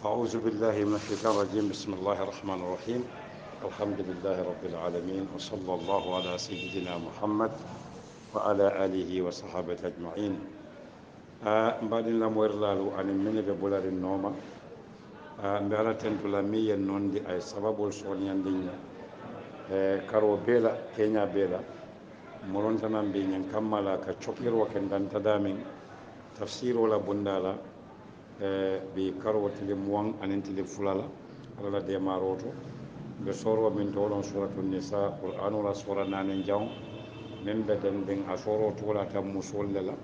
أعوذ بالله من الشيطان الرجيم بسم الله الرحمن الرحيم الحمد لله رب العالمين وصلى الله على سيدنا محمد وعلى آله وصحابه أجمعين بعد الأمر لالو أن من ببولار النوم مبارا تنتلا مية نوندي أي سبب الصونيان دينا كارو بيلا كينيا بيلا مرونتنا بينين كمالا كشوكير وكندان تدامين تفسير ولا بندالا bi karo tile muwan anin tile fulala ala de maroto be soro min tolon suratul nisa qur'anu la sura nanen jaw men be den asoro tola tam musul la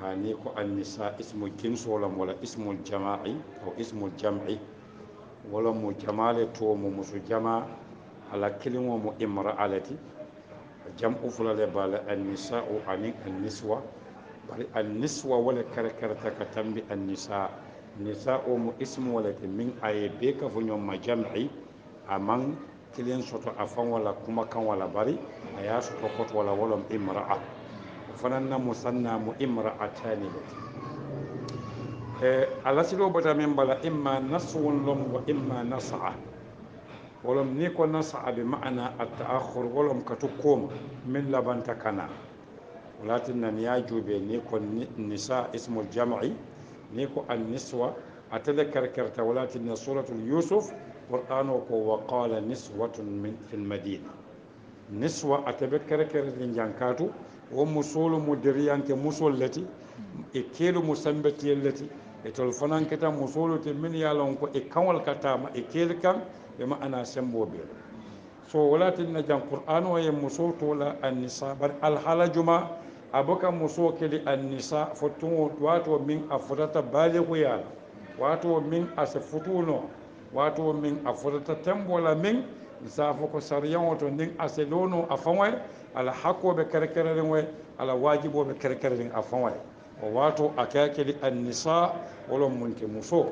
ani ko an nisa ismu jins wala wala ismul jama'i aw ismul jam'i wala mu jamale to mu musu jama ala kilimo mu imra'alati jam'u fulale bala an nisa'u anin an niswa bari anniswa wala karakarta ka tambi annisa nisa o mu ismu wala te min aye be ka fo ñom ma jam'i aman kilen soto afan wala kuma kan wala bari aya soto kot wala wala imra'a fananna musanna mu imra'atani alasilo bata min bala imma naswun lum wa imma nas'a ولم نيكو نسعى بمعنى التأخر ولم كتكوم من لبن تكنا ولكن نياجو بنيكو النساء اسم الجمع نيكو النسوة أتذكر كرت ولكن سورة يوسف قرآن وقال نسوة من في المدينة نسوة أتذكر كرت جانكاتو ومسول مدريان كمسول التي إكيلو مسمبتي التي إتلفنان كتا مسولة من يالونكو إكوال كتاما إكيل كان بما أنا سمبو بير so walatin na jan qur'an wa muso to la an-nisa bar al-halajuma abuka muso keli an-nisa fotu wato min afurata balighu ya wato min asfutuno wato min afurata tambola min safo ko sariyan wato nin aselono afanwa ala hakko be karkararen we ala wajibo be karkararen afanwa wato akakeli an-nisa wala munke muso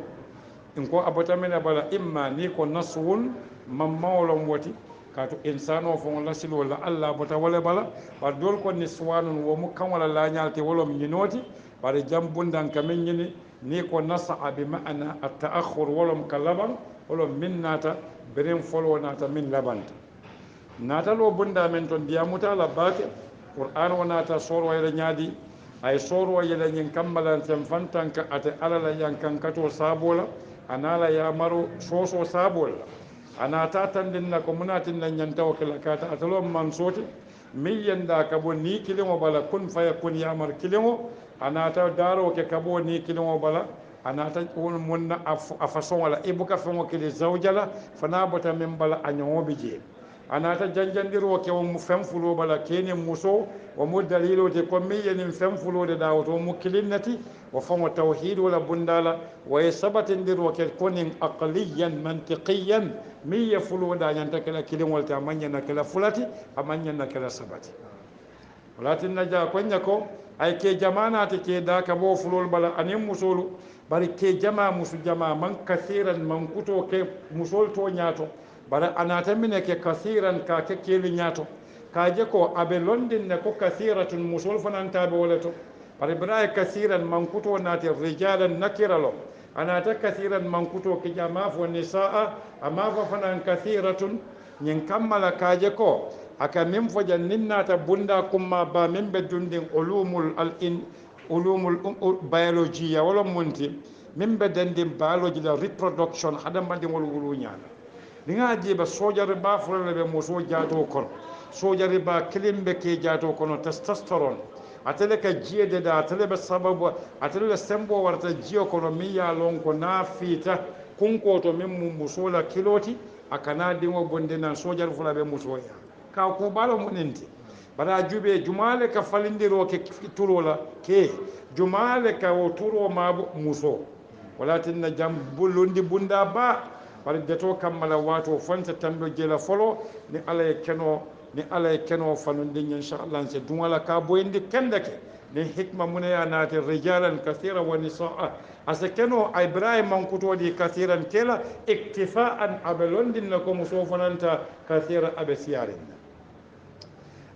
in ko abata mena bala imma ni ko naswun mamma wala wati kato insano fon lasil wala alla bota wala bala bar dol ko niswanun wo mu kan wala la nyalti wolom nyinoti bar jambundan kamen nyini ni ko nasaa bi ma'ana at-ta'akhur wolom kalaban wolom minnata beren folo nata min labanta nata lo bunda men ton diamuta la bake qur'an wonata soro wala nyaadi ay soro wala nyin kammalan sem fantanka ate alala yankan kato sabola anala ya maro soso sabola ana ta tandin na ko munatin nan yanta wa kalakata atalon mansoti miyan da kabo ni kilimo bala kun faya kun yamar kilimo ana ta daro ke kabo ni kilimo bala ana ta won munna afason wala ibuka famo kili zawjala fana bota min bala anyo bije ana ta janjandiro ke won fem fulo bala kene muso wa mu dalilo te ko miyan fem fulo de dawoto mu kilinnati wa famo tauhid wala bundala wa sabatindiro ke konin aqliyan mantiqiyan mi fulo da nyanta kala kilin walta manya na kala fulati amanya na kala sabati walatin naja konya ko ay ke jamana te ke da ka bo fulol bala anin musulu bari ke jama musu jama man kasiran man kuto ke musol to nyato bara anata mine ke kasiran ka ke keli nyato ka je ko abe londin ne ko kasiratun musul fananta be walato bari bara kasiran man kuto nati rijalan nakiralo anata kasiran man kuto ke jama fo nisaa amma fa fanan kathiratun nyin kammala kaje ko aka min fo janninnata bunda kumma ba min be dundin ulumul biology ya wala munti min be dandin biology la reproduction hadam bandi wal wulu nyaala dinga jiba sojare ba fulale be muso jaato kon sojare ba kilimbe ke jaato kono testosterone atele ka jiede da atele be sababu atele sembo warta jiyo kono mi ya lon ko na fita kunko to min mu musola kiloti akana dingo bonde nan sojar fula be musoya ka ko balo munenti bara jube jumale ka falindiro ke turola ke jumale ka o turo ma muso walatin na jam bulundi bunda ba bar deto kammala wato fonta tambe jela folo ni ala keno fanundi inshallah se dumala ka boyndi kendake ni hikma munaya naati rijalan kathira wa nisaa asakeno ibrahim man kutodi kathiran kela iktifaan abelondin lakum sofananta kathira abesiyarin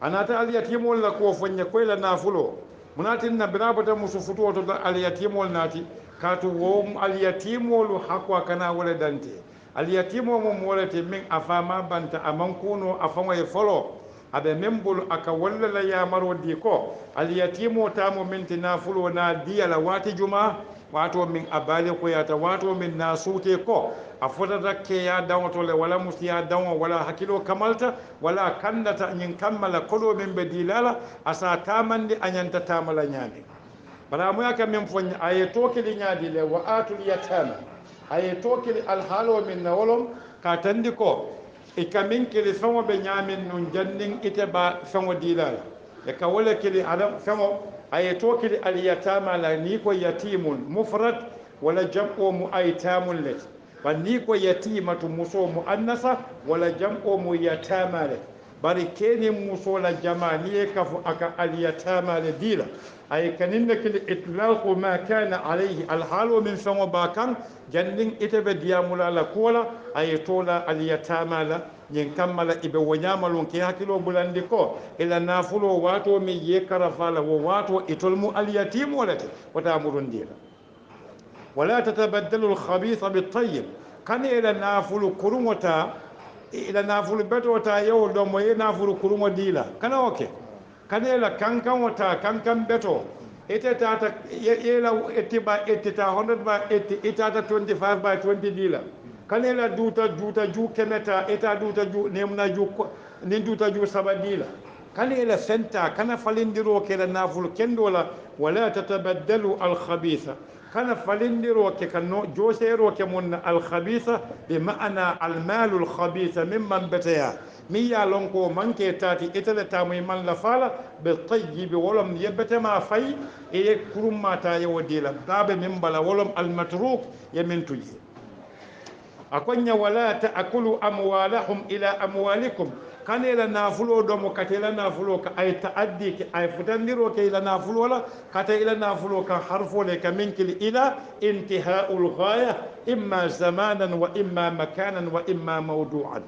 anata alyatimol la ko fonya koyla nafulo munatin na birabata musu futuwo to alyatimol nati kaatu wo alyatimolu hakko kana wala dante alyatimo mo wolete min afama banta amankuno afango e folo aɓe men bolo aka walla la yamaro di ko alyatimo tamo minti nafulo na diyala wati juma wato min abali ko yata wato min na suute ko a fotata keya dawtole wala musiya dawa wala hakkilo kamalta wala kandata ñin kammala koɗo min ɓe dilala asa tamande a ñanta tamala ñaami bara moyaka min foña aye tokili ñaadi le wa atul yatama aye tokili alhaalo min na wolom ka tandi ko e kamin kili feŋo ɓe ñaamin nun jannin ite ba feŋo dilala e ka wole kili adam feŋo aye tokili alyatama la ni ko yatimun mufrad wala jam'o mu aytamun let ban ni ko yatimatu muso mu annasa wala jam'o mu yatama let bari keni muso la jama ni e kafu aka alyatama le dila ay kaninna kili itlaqu ma kana alayhi alhalu min feŋo ba kan jannin ite ɓe diyamula la kuwola aye tola alyatama la ñin kammala iɓe woñamalon ke hakkilo bulandi ko ila nafulo wato min ye karafala wo wato itol mu alyatimolete wota muɗum ndila wala tatabaddalu alhabisa bitayib kane ila nafulu kurumota ila nafulu betota yewo ɗo mo ye nafulu kurumo dila kana oke kane ila kankan wota kankan beto ite tata yela ettiba ettita 100 ba etti itata 25 by 20 dila kanela duta ju kemeta eta duta ju nemna ju nin duta ju sabadila kanela senta kana falindiro kela naful kendola wala tatabaddalu al khabitha kana falindiro ke kanno josero ke mun al khabitha bi ma'ana al mal al khabitha mimman bataya mi ya lonko manke tati itale tamuy man la fala bi tayyib walam yabata ma fay e kurum mata yawdila babe min bala walam al matruk yamin tuji akonya wala taakulu amwalahum ila amwalikum kane la nafulo do mo katela nafulo ka ay taaddi ki ay futandiro ke ila nafulo la kata ila nafulo ka harfo le ka minkil ila intihaul ghaya imma zamanan wa imma makanan wa imma mawdu'an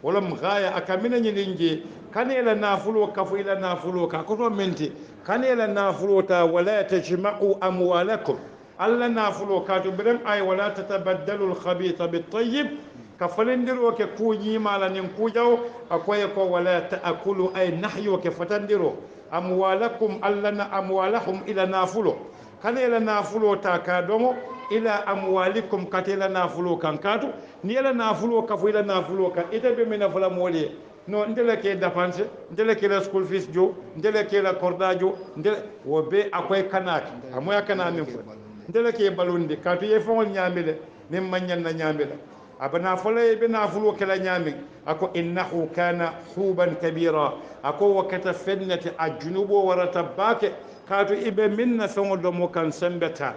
walam ghaya akamina nyinje kane la nafulo ka fu ila nafulo ka ko to menti kane la nafulo ta wala tajma'u amwalakum alla nafulo kaatu biren ay wala tatabaddalu alkhabitha bittayyib ka falindiro ke kuñimala nin kujaw akoye ko wala taakulu ay nahyo ke fatandiro amwalakum allana amwalahum ila nafulo kana ila nafulo ta ka domo ila amwalikum katila nafulo kan kaatu ni ila nafulo ka fu ila nafulo ka ite be mina fula moliye no ndele ke dépense ndele ke la school fees jo ndele ke la korda jo ndele wo be akoy kanaki amoya kana min fu ndele ke balundi katu ye fongol ñamile nin mañan na ñamila abana folay be nafulo kala ñami ako innahu kana huban kabira ako wakata fennati a junubo warata bake katu ibe minna fengol do mo kan sembeta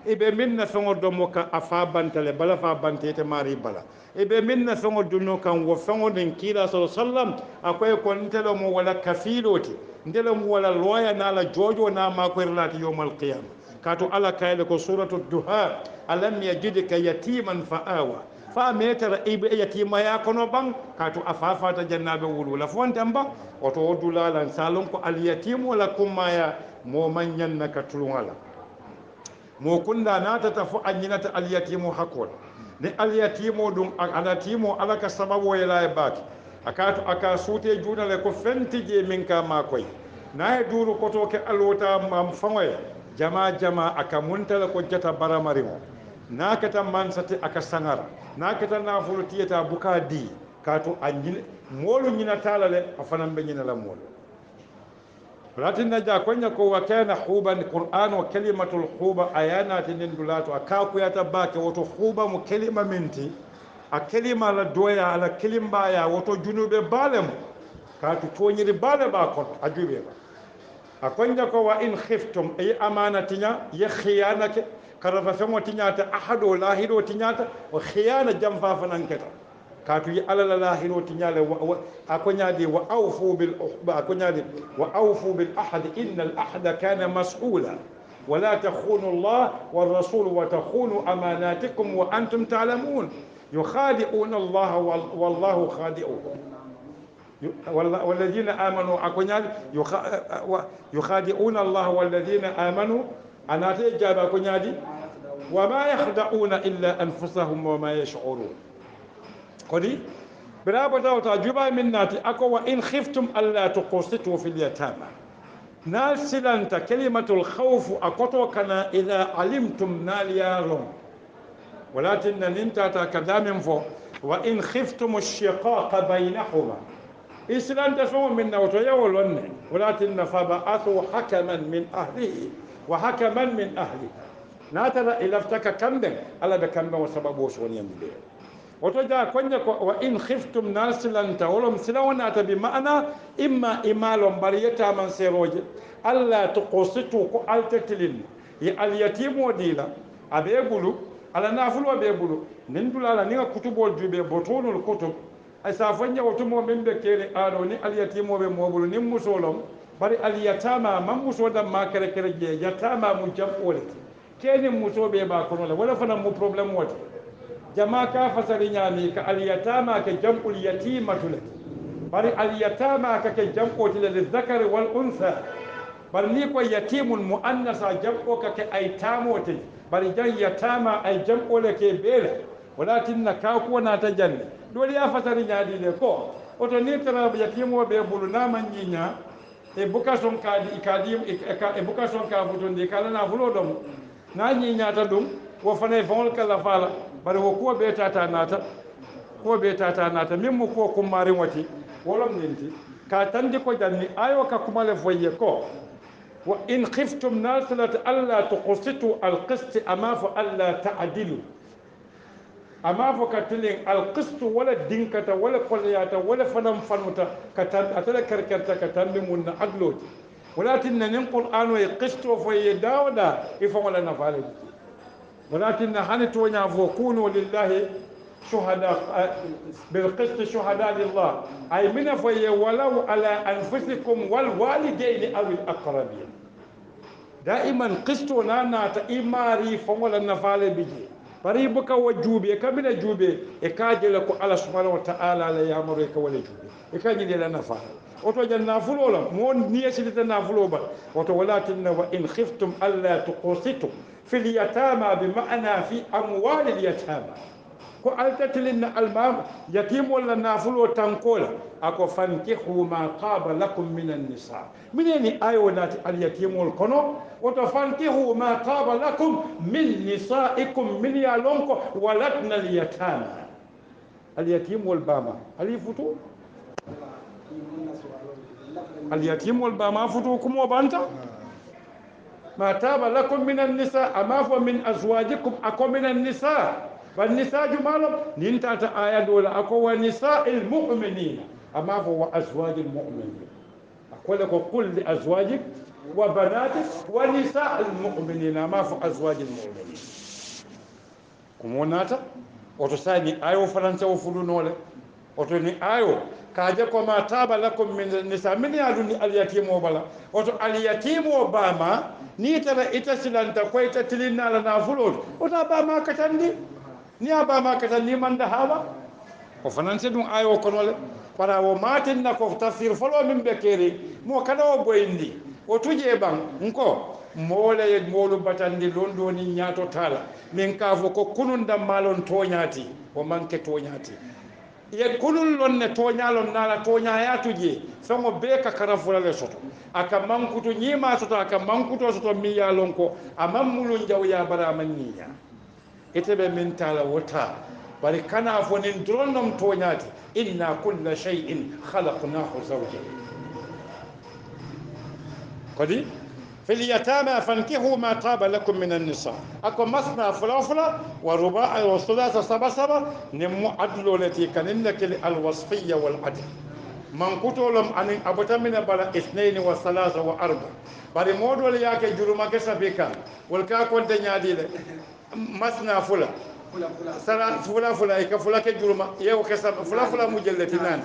ibe minna fengol do mo kan afa bantale bala fa bantete mari bala ibe minna fengol dunno kan wo fengol den kila sallam akoy ko ntelo mo wala kafiloti ndelo mo wala loya na la jojo na ma ko relati yawmal qiyamah kato ala kayle ko suratu duha alam yajidka yatiman fa'awa fa metara ibe yatima ya kono bang kato afafata jannabe wulula fontan ba oto wodulalan salon ko al yatimu wala kumaya mo manyan na katulungala mo kunda nata tafu anyinata al yatimu hakol ni al yatimu dum ala timo ala ka sababu yela baki akato aka sute junale ko fentije min ka makoy na e duru koto ke alwota mam fangoy jama aka muntala ko jata baramarimo nakata mansati aka sangara nakata nafulu tiyata buka di kato anyine molu nyina talale afanan be nyina la molu latin naja konya ko wa kana huban qur'an wa kalimatul huba ayana tinin dulato akaku yata bake woto huba mu kalima minti a kalima la doya ala kalimba ya woto junube balem kato to nyiri bale ba kon ajube ba akonja ko wa in khiftum ay amanatinya ya khiyanake karafa fengo tinyata ahado lahido tinyata wa khiyana jamfa fananketa katu yi alala lahido tinyale akonya di wa awfu bil uhba akonya di wa awfu bil ahd innal ahda kana mas'ula ولا تخونوا الله والرسول وتخونوا أماناتكم وأنتم تعلمون يخادعون الله والله خادعهم والذين آمنوا يخادعون الله والذين آمنوا أنا تجاب أكونيادي وما يخدعون إلا أنفسهم وما يشعرون كودي برابو داوتا جبا من ناتي أكو وإن خفتم ألا تقسطوا في اليتامى نالسلانتا كلمة الخوف أكوتو كنا إذا علمتم ناليالون ولكن ننتا كدام فو وإن خفتم الشقاق بينهما إسلام تسوى من نوتو يولون ولكن فبعثوا حكما من أهله وحكما من أهله ناترى إلى افتك كمبن على بكمبن وسببوش ونيمدي وتجا كونيا وإن خفتم ناسلان تولم سلونا بمعنى إما إمالهم بريتا من سيروج ألا تقسطوا كالتتلين اليتيم وديلا أبيبلو على نافلو أبيبلو نندل على نيغا كتب والجوبي بطون الكتب أسافنيا وتمو من بكيري آروني اليتيم وبموبلو نمسولهم bari aliyatama man muso da ma kere kere je yatama mu jam olati kene muso be ba kono la wala fana mu problem wati jama ka fasari nyami ka aliyatama ka jam'ul yatimatu lati bari aliyatama ka ke jam'u lil zakari wal unsa bari ni ko yatimul muannasa jam'u ka ke aitamoti bari jan yatama ay jam'u le ke bela walakin ka ko na ta janne dole ya fasari nyadi le ko oto ni tara yatimo be bulu na man nyinya e bukason kadi e bukason ka butonde kala na fulo dom na nyi nyata dum wo fane fon kala fala bare wo ko be tata nata mimmu ko kumari wati wolom ninti ka tandi ko janni ayo ka kumale foye ko wa in khiftum nasalat alla tuqsitu alqist ama fa alla ta'dilu amma fo katilin alqistu wala dinkata wala qolyata wala fanam fanuta katan atala karkarta katan mun adloti walakin nan qur'anu yaqistu fo yadawda ifa wala nafale walakin hanatu nya fo kunu lillahi shuhada bilqist shuhada lillah ay min fo walau ala anfusikum wal walidain aw al aqrabin daiman qistu nana ta imari fo wala nafale biji bari buka wa jube kabila jube e kajela ko Allah subhanahu wa ta'ala la yamuru ka wala jube e kaji de la nafa oto janna fulo la mon niyati de na fulo ba oto walakin wa in khiftum alla tuqsitu fil yatama bi ma'na fi amwal al yatama ko altatilin almam yatim wala nafulo tankola ako fankihu ma qaba lakum min an-nisa mineni ayo nati al yatim wal kono wato fankihu ma qaba lakum min nisaikum min yalonko walatna al yatama al yatim wal bama ali futu al yatim wal bama futu kuma banta ما تاب لكم من النساء أما فمن أزواجكم أكو من النساء فالنساء جمالهم ننتهت آيات ولا أكو نساء المؤمنين أما فهو أزواج المؤمنين أقول لك قل لأزواجك وبناتك ونساء المؤمنين أما فهو أزواج المؤمنين كموناتا وتساني آيو فرنسا وفلونولي وتني آيو kaje ko ma taba lakum min nisa min yaduni al yatim wala oto al yatim bama ni tara ita silanta ko ita tilinna la nafulo ota bama katandi ni bama katandi man da hala ko fananse dum ayo ko nole para wo matin na ko tafsir folo min bekeri mo kada o boyndi o tuje ban nko mole molu batandi londo ni nyato tala min kafo ko kunun dam malon toñati o manke toñati ye kulul lon ne toñalon nala toñayatuje fengo be ka karafula le soto aka mankuto nyima soto aka mankuto soto mi ya lon ko amam mulun jaw ya bara manniya etebe min tala wota bari kana fonin dronnom toñati inna kulla shay'in khalaqnahu zawjayn kodi في اليتامى فانكحوا ما طاب لكم من النساء اكو مثنى فلافلا ورباع وثلاث سبع سبع نمو عدل التي كان لك الوصفيه والعدل من كتولم ان ابتا من بلا اثنين وثلاثه واربع بري مودول ياك جرما كسبيكا والكا كنت نيادي مثنى فلا فلا اك فلا كجرما يو كسب فلا مجلتي نان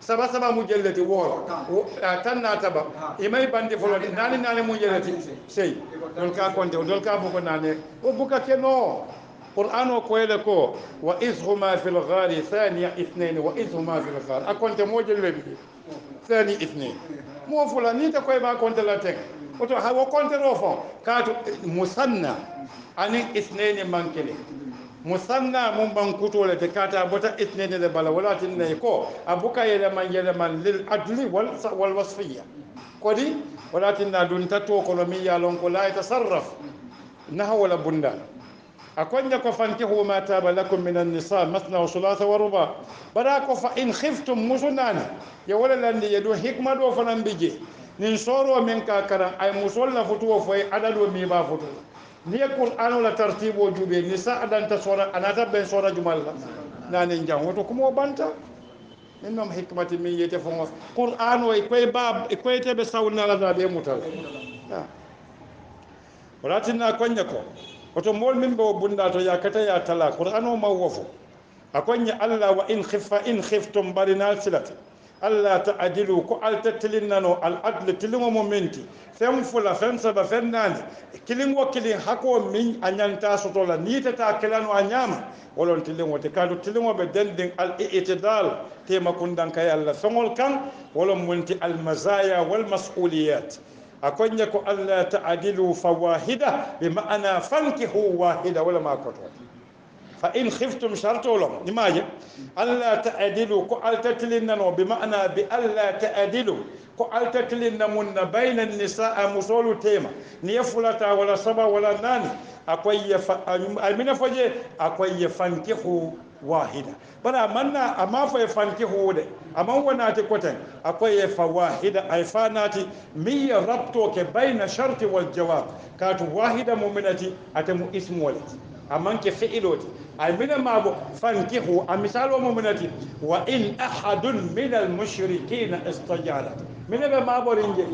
saba saba mujallati woro tanna taba imay bandi folo nani mujallati sey dol ka konde dol ka buko nane o buka keno qur'an o ko ele ko wa izhuma fil ghari thaniya ithnain wa izhuma fil ghar akonte mujallati thani ithnain mo fulani ta koy ba konte la tek oto ha wo kontero fo kaatu musanna ani isneni mankele musanna mum bankutole te kata bota isneni le bala wala tinne ko abuka yele man lil adli wal wasfiyya kodi wala tinna dun tatto ko mi ya lon ko la yatasarraf naha wala bunda akonya ko fankihu ma taba lakum min an-nisa mathna wa thulatha wa ruba barako fa in khiftum musunani ya wala landi yedo hikma do fanan bije nin soro men ka karan ay musolla futuwo foy adado mi ba futu ni qur'anu la tartibo jube ni sa adan ta sora anata ben sora jumalla nani jang woto kumo banta minnom hikmati min yete fo qur'anu e koy bab e koy tebe sawna la be mutal walatinna konya ko oto mol min bo bunda to yakata ya tala qur'ano ma wofo akonya alla wa in khiftum barinal silati alla ta'dilu ko altatilinnano al adl tilimo momenti fem fula fem saba fem nani kilingo kilin hako min anyanta sotola nitata kelano anyama wolon tilingo te kadu tilingo be dending al i'tidal tema kundan kay alla fengol kan wolon munti al mazaya wal mas'uliyat akonya ko alla ta'dilu fawahida bima'ana fankihu wahida wala ma koto fa in khiftum shartulum nimaje alla ta'dilu ko altatilina no bima'ana bi alla ta'dilu ko altatilina munna bayna an-nisaa musulu tema ni yafulata wala saba wala nani akoyya amina faje akoyya fankihu wahida bana manna amma fa fankihu de amma wana ta kotan akwai fa wahida ay fanati mi rabto ke baina sharti wal jawab katu wahida mu'minati atamu ismu wal amma ke fi'iloti ay mina mabo fankihu amisalo mu'minati wa in ahadun min al mushrikin istajara mina ba mabo rinje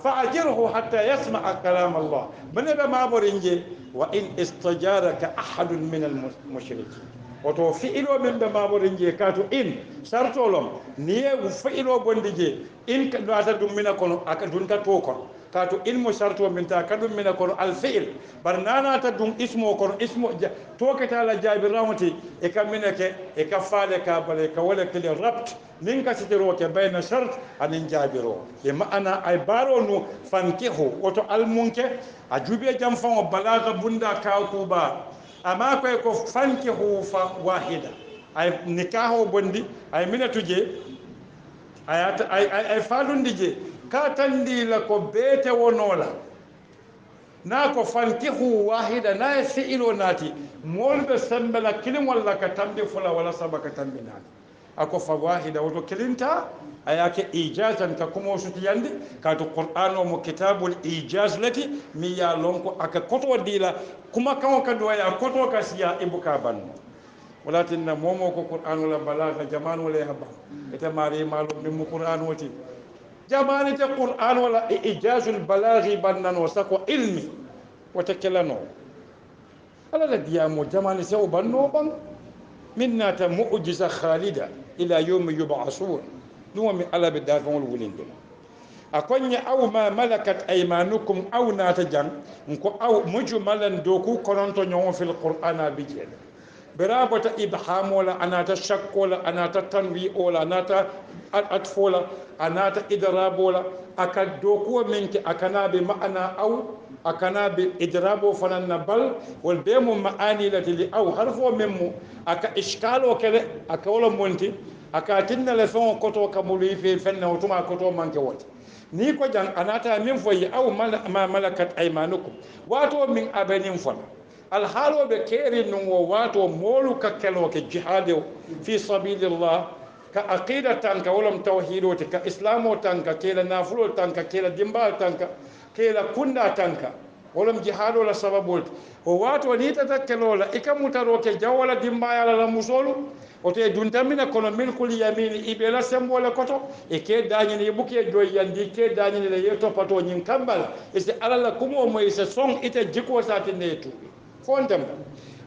فأجره حتى يسمع كلام الله من ما برنجي وإن استجارك أحد من المشركين وتوفئلوا من ما برنجي كاتو إن سرتولم نيه وفئلوا بندجي إن كنت من كونو أكدون كتوكل كاتو إن مشارتو من تأكدون من كونو الفئل برنانا تدون اسمه كونو اسمه توكت على جابر رامتي إكمنك إكفالك بالك ولا كل ربط ninka sitiro ke bayna shart anin jabiro e ma'ana ay baro no fankihu woto almunke a jube jam fa balaga bunda ka ko ba amma ko fankihu fa wahida ay nikaho bondi ay minatuje ayata ay falundije ka tandi la ko bete wonola na ko fankihu wahida na fi'ilo nati molbe sambala kilim wala ka tambi fula wala sabaka tambi nati ako fa wahida woto kilinta ayake ijazan ka kuma wasu tiyandi ka to qur'ano mo kitabul ijaz lati mi ya lonko aka koto dila kuma kan ka do ya koto ka siya ibuka banno walatinna momo ko qur'ano la balagha jamanu la yaba ita mari malum min qur'ano ti jamani ta qur'ano la ijazul balaghi bannan wasaqo ilmi watakelano ala la diamo jamani se o banno ban minna ta mu'jiza khalida ila yawmi yub'asun nuwa mi ala bi dafon wulinde akonya aw ma malakat aymanukum aw nata jang ko aw mujmalan doku kononto nyon fil qur'ana bijel برابط إبحام ولا أناتا شك ولا أناتا تنوي ولا أناتا أطف ولا أناتا إدراب ولا أكدوكو منك أكنا بمعنى أو أكنا بإدراب فنن بل والبيم معاني التي أو حرف ممو أكا إشكال وكذا أكولا مونتي أكاتنا لفون كتو كمولي في فن وتما كتو منك وات نيكو جان أناتا من فوي أو ما ملكت أيمانكم واتو من أبنين فن الحالو بكير نو واتو مولو ككلو كجهاد في سبيل الله كعقيدة تانك ولم توحيدو كإسلامو تانك كيلا نافلو تانك كيلا دمبال تانك كيلا كندا تانك ولم جهاد ولا سببولت وواتو نيتا تكلو لا إكاموتارو كجاولا دمبايا لا مسولو ote duntamina kono milkul yamini ibela sembola koto e ke dañini buke do yandi ke dañini le yeto pato nyin kambal e se alala kumo mo e se son ite jiko sati netu fondam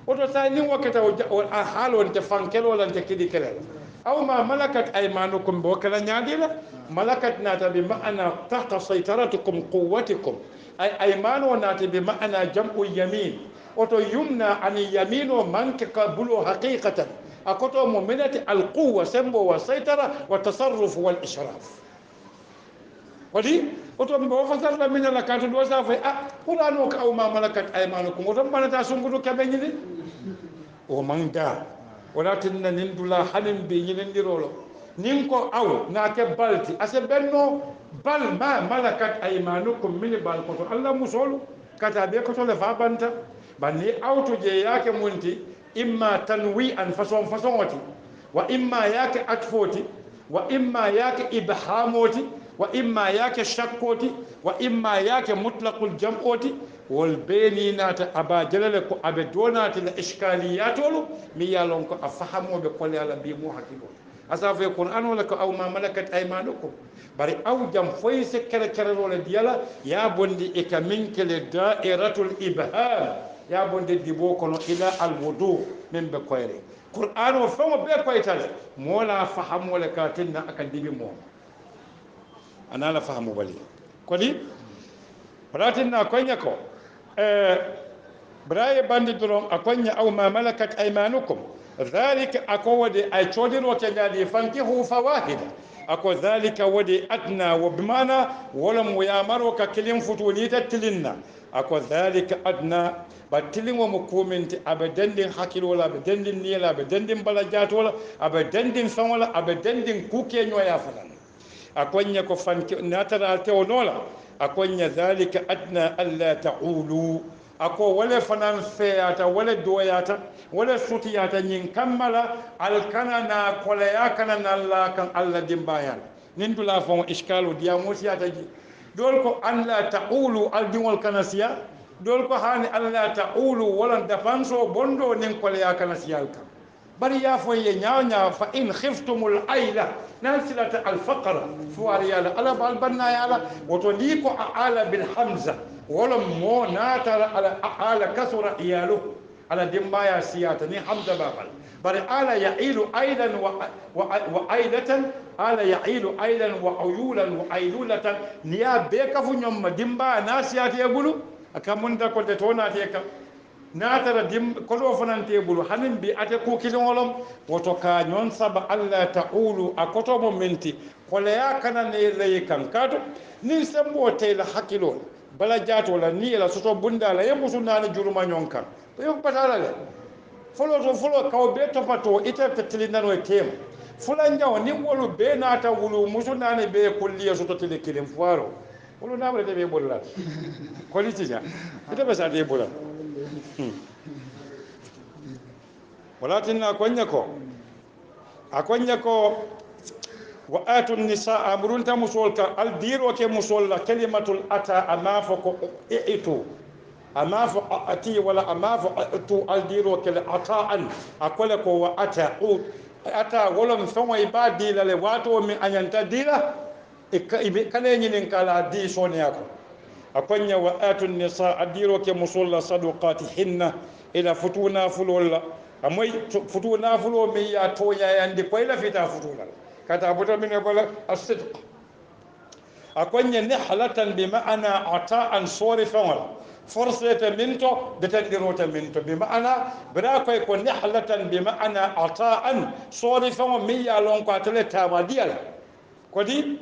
oto sa ni wakata o a halon te fankelo lan te kidi kelal aw ma malakat aymanukum bo kala nyaadila malakat nata bi ma'ana tahta saytaratukum quwwatikum ay aymanu nata bi ma'ana jam'u yamin oto yumna an yamino manke kabulo haqiqatan أكتو مؤمنة القوة سمو والسيطرة والتصرف والإشراف ودي oto mbo fasalla min la katu do sa fay qur'ano ka aw ma malakat aymanukum oto banata sungudu kabe ñini o manga wala tinna nin dula hanin be ñinendirolo nin ko aw na ke balti ase benno bal ma malakat aymanukum min bal ko to Allah musolu kata be ko to le fa banta banni awto je yake munti imma tanwi an façon wati wa imma yake atfoti wa imma yake ibhamoti wa imma yake shakkoti wa imma yake mutlaqul jam'oti wol beni nata aba jalale ko abe donati la iskaliyatolu mi yalon ko afahamobe ko yalla bi mu hakiko asa fe qur'an wala ko aw ma malakat aymanukum bari aw jam foy se kere kere wala diyala ya bondi e ka min kele da'iratul ibham ya bonde dibo kono ila al wudu min be koyre qur'an o famo be koytal mola faham wala ka tinna akan dibi mo anala fahamu bali kodi ratinna konya ko braye bandi doron akonya aw ma malakat aymanukum dhalika akowade ay chodiro kenyadi fankihu fawahida ako dhalika wadi adna wa bimana wala muyamaro ka kilim futuni tatilinna ako dhalika adna batilin wa mukuminti abadandin hakilo la abadandin niyala abadandin balajatola abadandin sanwala abadandin kuke nyoya falan akonya ko fanki natara teonola akonya dhalika adna alla ta'ulu ako wala fanan feyata wala doyata wala sutiyata nyin kammala alkana na kolaya kana na Allah kan Allah dimbayan nin dula fon iskalu dia mosiyata ji dol ko an la ta'ulu aldingol kanasiya dol ko hani alla ta'ulu wala dafanso bondo nin kolaya kanasiyal kan bari ya fo ye nyaanya fa in khiftumul aila nasilata al faqra fuariyala ala bal banna yala woto liko ala bil hamza wala mo natara ala kasura iyalu ala dimbaya siyata ni hamza babal bari ala ya'ilu aidan wa ailatan ala ya'ilu aidan wa uyulan wa ailulatan niya be kafu nyom dimba na siyata yabulu akamunda ko de tona te ka natara dim ko do fanante bulu hanin bi ate ko kilolom woto ka nyon saba alla ta'ulu akoto mo menti ko le yakana ne lay kan kato nin sembo te la hakilo bala jato la ni la soto bunda la yembusu nana juruma nyonkan to yo patala le folo kaw be to pato ite tetlina no tem fulan jaw ni wolu be nata wulu musu nana be kulliya soto tele kilim fuaro wolu namre de be bolla ko litija ite be sa de bolla walakin akonya ko wa atu nisa amrunta musolka al diro ke musolla kalimatul ata amafa ko itu amafa ati wala amafa tu al diro ke ata'an akola ko wa ata wala mfama ibadi lale watu mi anyanta dila kale nyinin kala di sone yako akonya wa atu nisa adiro ke musolla sadaqatihinna ila futuna fulolla amoy futuna fulo mi ya toya yandi ko ila fita futuna kata buta min bala as-sidq akonya nihlatan bi ma'ana ata'an sorifa wala forsata minto betandirota minto bi ma'ana bra ko nihlatan bi ma'ana ata'an sorifa mi ya lon ko atleta madiyala kodi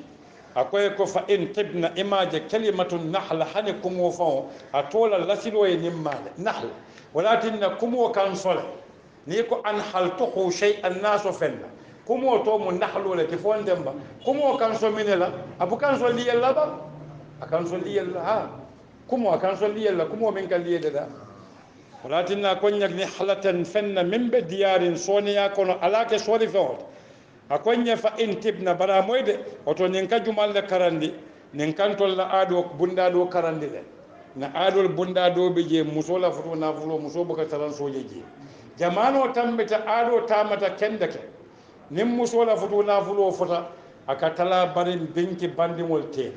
akoy ko fa in tibna imaja kalimatun nahl hanikum wa fa atola lasilo e nimmale nahl walakin kumo kan sol ni ko an haltuhu shay'an nasu fenna kumo to mun nahlu le ke fondemba kumo kan so minela abu kan so liyalla ba akan so liyalla ha kumo akan so liyalla kumo min kan liyada da walakin konya ni halatan fenna min be diyarin soniya kono alake sori fewt akonya fa in tibna bara moyde oto nin ka jumal le karandi nin kan tolla ado bunda do karandi le na adol bunda do be je musola futo na fulo muso buka taran soje je jamano tambita ado tamata kendake nim musola futo na fulo fota aka tala barin binki bandingol te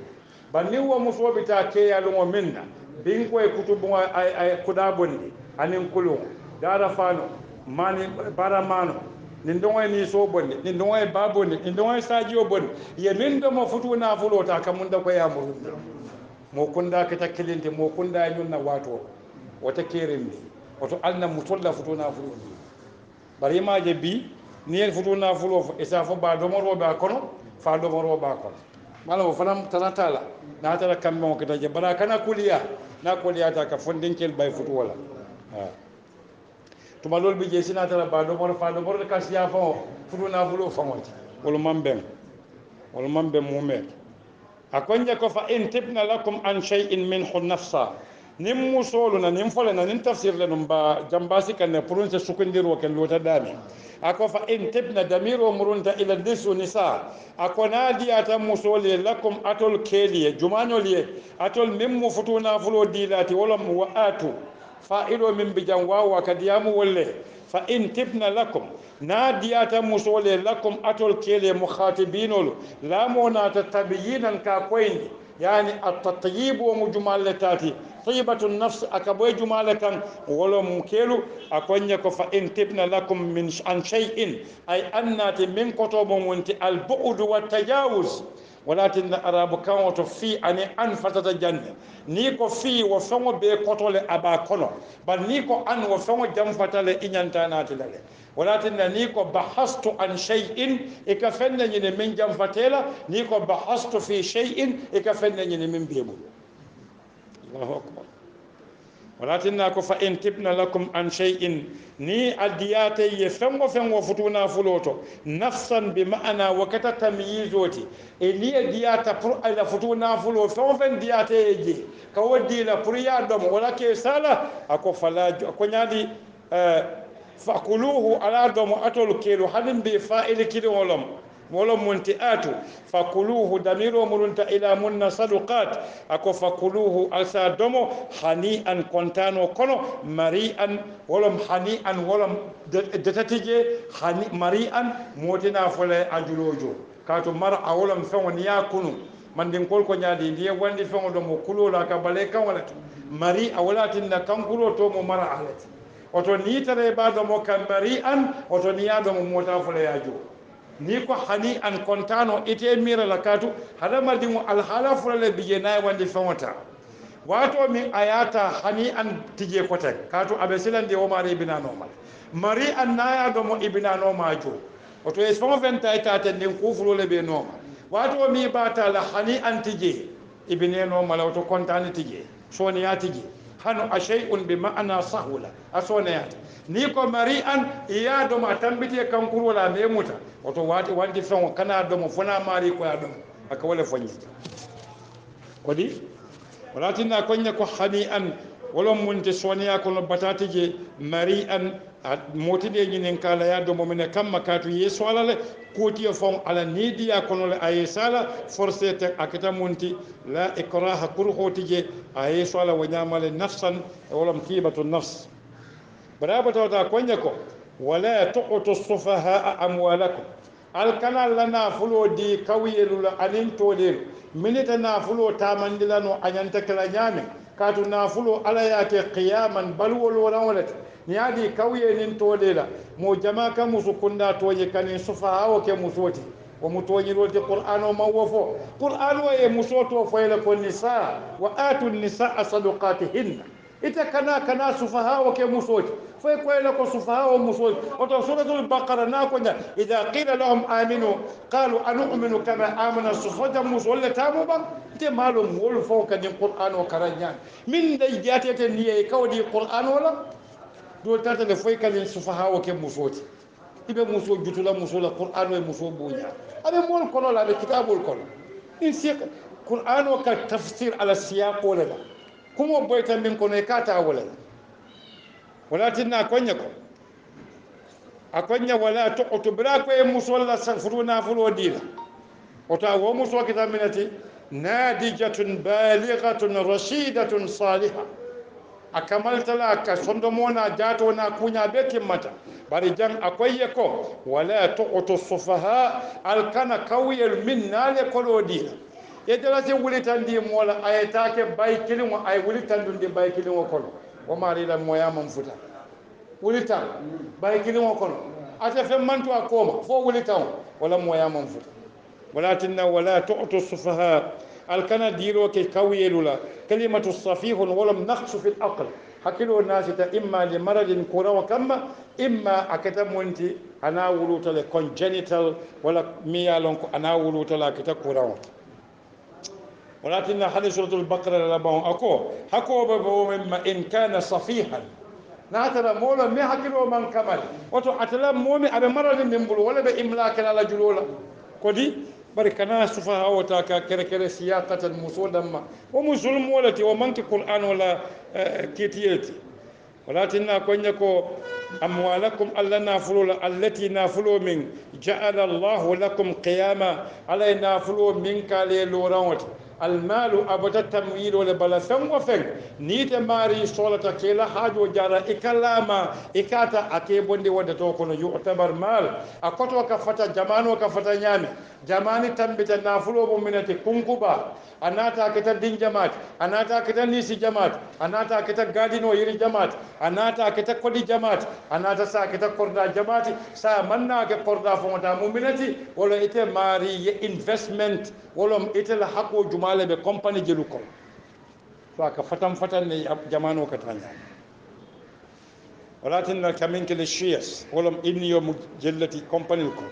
banni wo muso bita ke yalu mo minna binko e kutubu ay kuda bondi anin kulu dara fano mani baramano nin dongo ni so bondi nin dongo babondi nin dongo sajiyo bondi ye min do mo futo na fulo ta kamunda ko ya murunda mo kunda kata kilinte mo kunda nyunna wato wata kerindi wato alna mutolla futuna fulo ni bari ma je bi ni en futuna fulo fo isa fo ba do moro ba kono fa do moro ba kono mala fana tanatala na tara kammo ko taje bara kana kuliya na kuliya ta ka fondinkel bay futu wala tuma lol bi je sina tara ba do mor fa do mor ka siya fa futu na fulo fa wonti wala mambe mume akonje ko fa in tibna lakum an shay'in minhu nafsa nim musoluna nim folena nin tafsir le num ba jambasi kan ne pour se sukundiro ken lota dami ako fa in tibna damiro murunta ila nisu nisa akona diata musole lakum atol keliye jumanoliye atol mimmu futuna fulo dilati wala wa atu fa'ilo min bijan wawa kadiyamu wolle fa in tibna lakum ناديات مسولي لكم أتول كيلي مخاطبين لا منات تبيينا كاكوين يعني التطيب ومجمالتاتي طيبة النفس أكبوي جمالة ولو مكيلو أكوين فإن تبنا لكم من عن شيء أي أنات من كتب وانت البعد والتجاوز ولكن أراب كانوا في أن أنفتت الجنة نيكو في وفنو بيكوتو لأبا كونو بل نيكو أن وفنو جنفت لإنيانتانات لله ولكن نيكو بحثت عن شيء إكفنني من جنفتلا نيكو بحثت في شيء إكفنني من بيبو الله أكبر ولكن فإن تبنا لكم عن شيء ني الدياتي يفهم وفتونا فلوتو نفسا بمعنى وكت تمييزوتي إني دياتا پر على فتونا فلو فهم دياتي يجي كودي لا بريا دم ولا كيسالا أكو فلا أكو نادي فأكلوه على دم أتول كيلو هذن بفائل كيلو ولم منتئاتو فكلوه دميرو مرنت إلى من صدقات أكو فكلوه ألسا دمو حنيئا كونتانو كونو مريئا ولم حنيئا ولم دتتجي مريئا موتنا فلا أجلوجو كاتو مرأة ولم فون ياكنو من دين كل كنيادي دي وندي فون دمو كلو لا كباليكا ولت مريئا ولاتن كان كلو تومو مرأة علت oto ni tare ba do mo kan mari'an oto ni ya do mo mota fula ya jo ni ko hani an kontano ite mira lakatu hada madin al hala fula le bije nay wande fawata wato min ayata hani an tije kote katu abe silande o mari bina normal mari'an naya do mo ibina no majo oto es fon venta ita ten den ko fulo le be normal wato mi bata la hani an tije ibine no mala oto kontani tije soni ya tije hanu ashay'un bi ma'ana sahula asonayat ni ko mari'an iya do ma tambite kankuro la me muta oto wati wanti fen kana do mo fona mari ko ya do aka wala fanyi kodi walatinna konya ko hani'an wala munte soniya ko no batati je mari'an motide nyinen kala ya do mo mene kamma katu yeso alale koti fon ala nidiya kono le ayesala forcé te akata munti la ikraha kurhotije ayeso ala wanyamale nafsan wala mtibatu nafs barabata ta konya ko wala tuqtu sufaha amwalakum al kanal lana fulo di kawiyelu la anin tolelu minita na fulo tamandilano anyanta kala nyame katu na fulo ala yake qiyaman balwol wala wala niadi kawye nin tolela mo jama ka musu kunda toye kanin sufaha o ke musoti o mutoñi rolti qur'an o mawfo qur'an o e musoto foyle ko nisa wa atu nisaa sadaqatihinna ita kana sufaha o ke musoti foy koyle ko sufaha o musoti oto suratul baqara na ko nya idha qila lahum aminu qalu anu'minu kama amana sufaha musolle tamu bam te malo ngol fo kanin qur'an o karanyan min day jatete niye kawdi qur'an wala do tata le foy kalin sufaha o ke musoti ibe muso jutula muso la qur'an o muso bunya abe mol kono la be kitabul kono in si qur'an o ka tafsir ala siyaq wala kumo boyta min kono e kata wala walatinna konya ko akonya wala tuqtu bra ko e muso la safruna fulo dila ota wo muso kitaminati nadijatun balighatun rashidatun salihah akamalta la ka sondo mona jato na kunya bekin mata bari jan akoye ko wala tuqtu sufaha alkana kawiyel min nale kolodi yedala se wulitan di mola ayata ke baykilin wa ay wulitan dun di baykilin wa kono o mari la moya mam futa wulitan baykilin wa kono ata fe mantu akoma fo wulitan wala moya mam futa walakinna wala tuqtu sufaha الكنا ديرو كي كويلولا كلمة الصفيه ولم نقص في الأقل حكيلو الناس إما لمرض كورا وكما إما أكتم وانت أنا ولوت congenital ولا ميالون أنا ولوت لا كتا كورا ولكن حديث سورة البقرة لبون أكو حكو بمما إن كان صفيحا ناترا مولا مي حكيلو من كمال وتو أتلا مومي أبي مرض من بلو ولا بإملاك على جلولا كودي bari kana sufa hawata ka kere kere siyaqatan musodamma wa musulm walati wa manki qur'an wala kitiyati walatinna konya ko amwalakum alla nafulu allati nafulu min ja'ala Allah lakum qiyama alay nafulu min kale lorawati المال أبدا التمويل ولا بلا ثم وفن نيت ماري صولة كلا حاجة جارة إكلاما إكاتا أكيبون دي ودتوكونا يعتبر مال أكوتو كفتا جمان وكفتا نيامي جماني تنبت نافلو بمنتي كنكوبا أناتا كتا دين جماعت أناتا كتا نيسي جماعت أناتا كتا غادين ويري جماعت أناتا كتا كودي جماعت أناتا سا كتا كوردا جماعت سا منا كوردا فمتا مؤمنتي ولا إتي ماري investment ولا إتي لحقو جمالة بكمباني جلوكم فاك فتن جمانو كتانيا ولكن كمين كالشيس ولا إني يوم جلتي كمباني لكم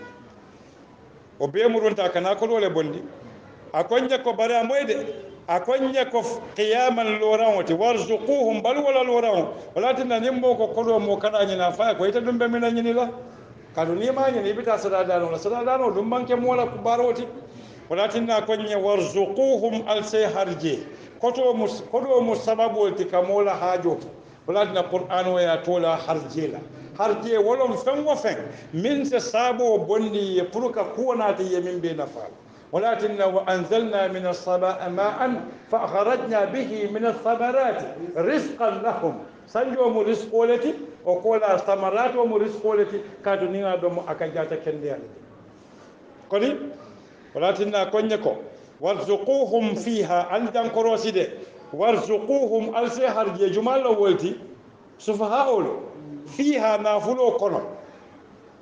وبيمرون تاكناكل ولا بندي akonje ko bara moyde akonje ko qiyaman lorawti warzuquhum bal wala loraw wala tan nimbo ko kodo mo kada nyina fa ko ita dum be mina nyini la kadu ni ma nyini bita sada no dum banke mo la ku baroti wala tan akonje warzuquhum al say harje kodo mo sababu ti kamola hajo wala tan qur'an wa ya tola harjela harje wolom fen wo fen min se sabo bondi puruka kuwana te yemin be nafal ولكن وأنزلنا من السماء ماء فأخرجنا به من الثمرات رزقا لهم سنجوم رزقولتي وقول الثمرات ومرزقولتي كادونينا دوم أكاجاتا كنديان كوني ولكن كونيكو وارزقوهم فيها عندن كروسيدي وارزقوهم السحر جمال ولتي سفهاء فيها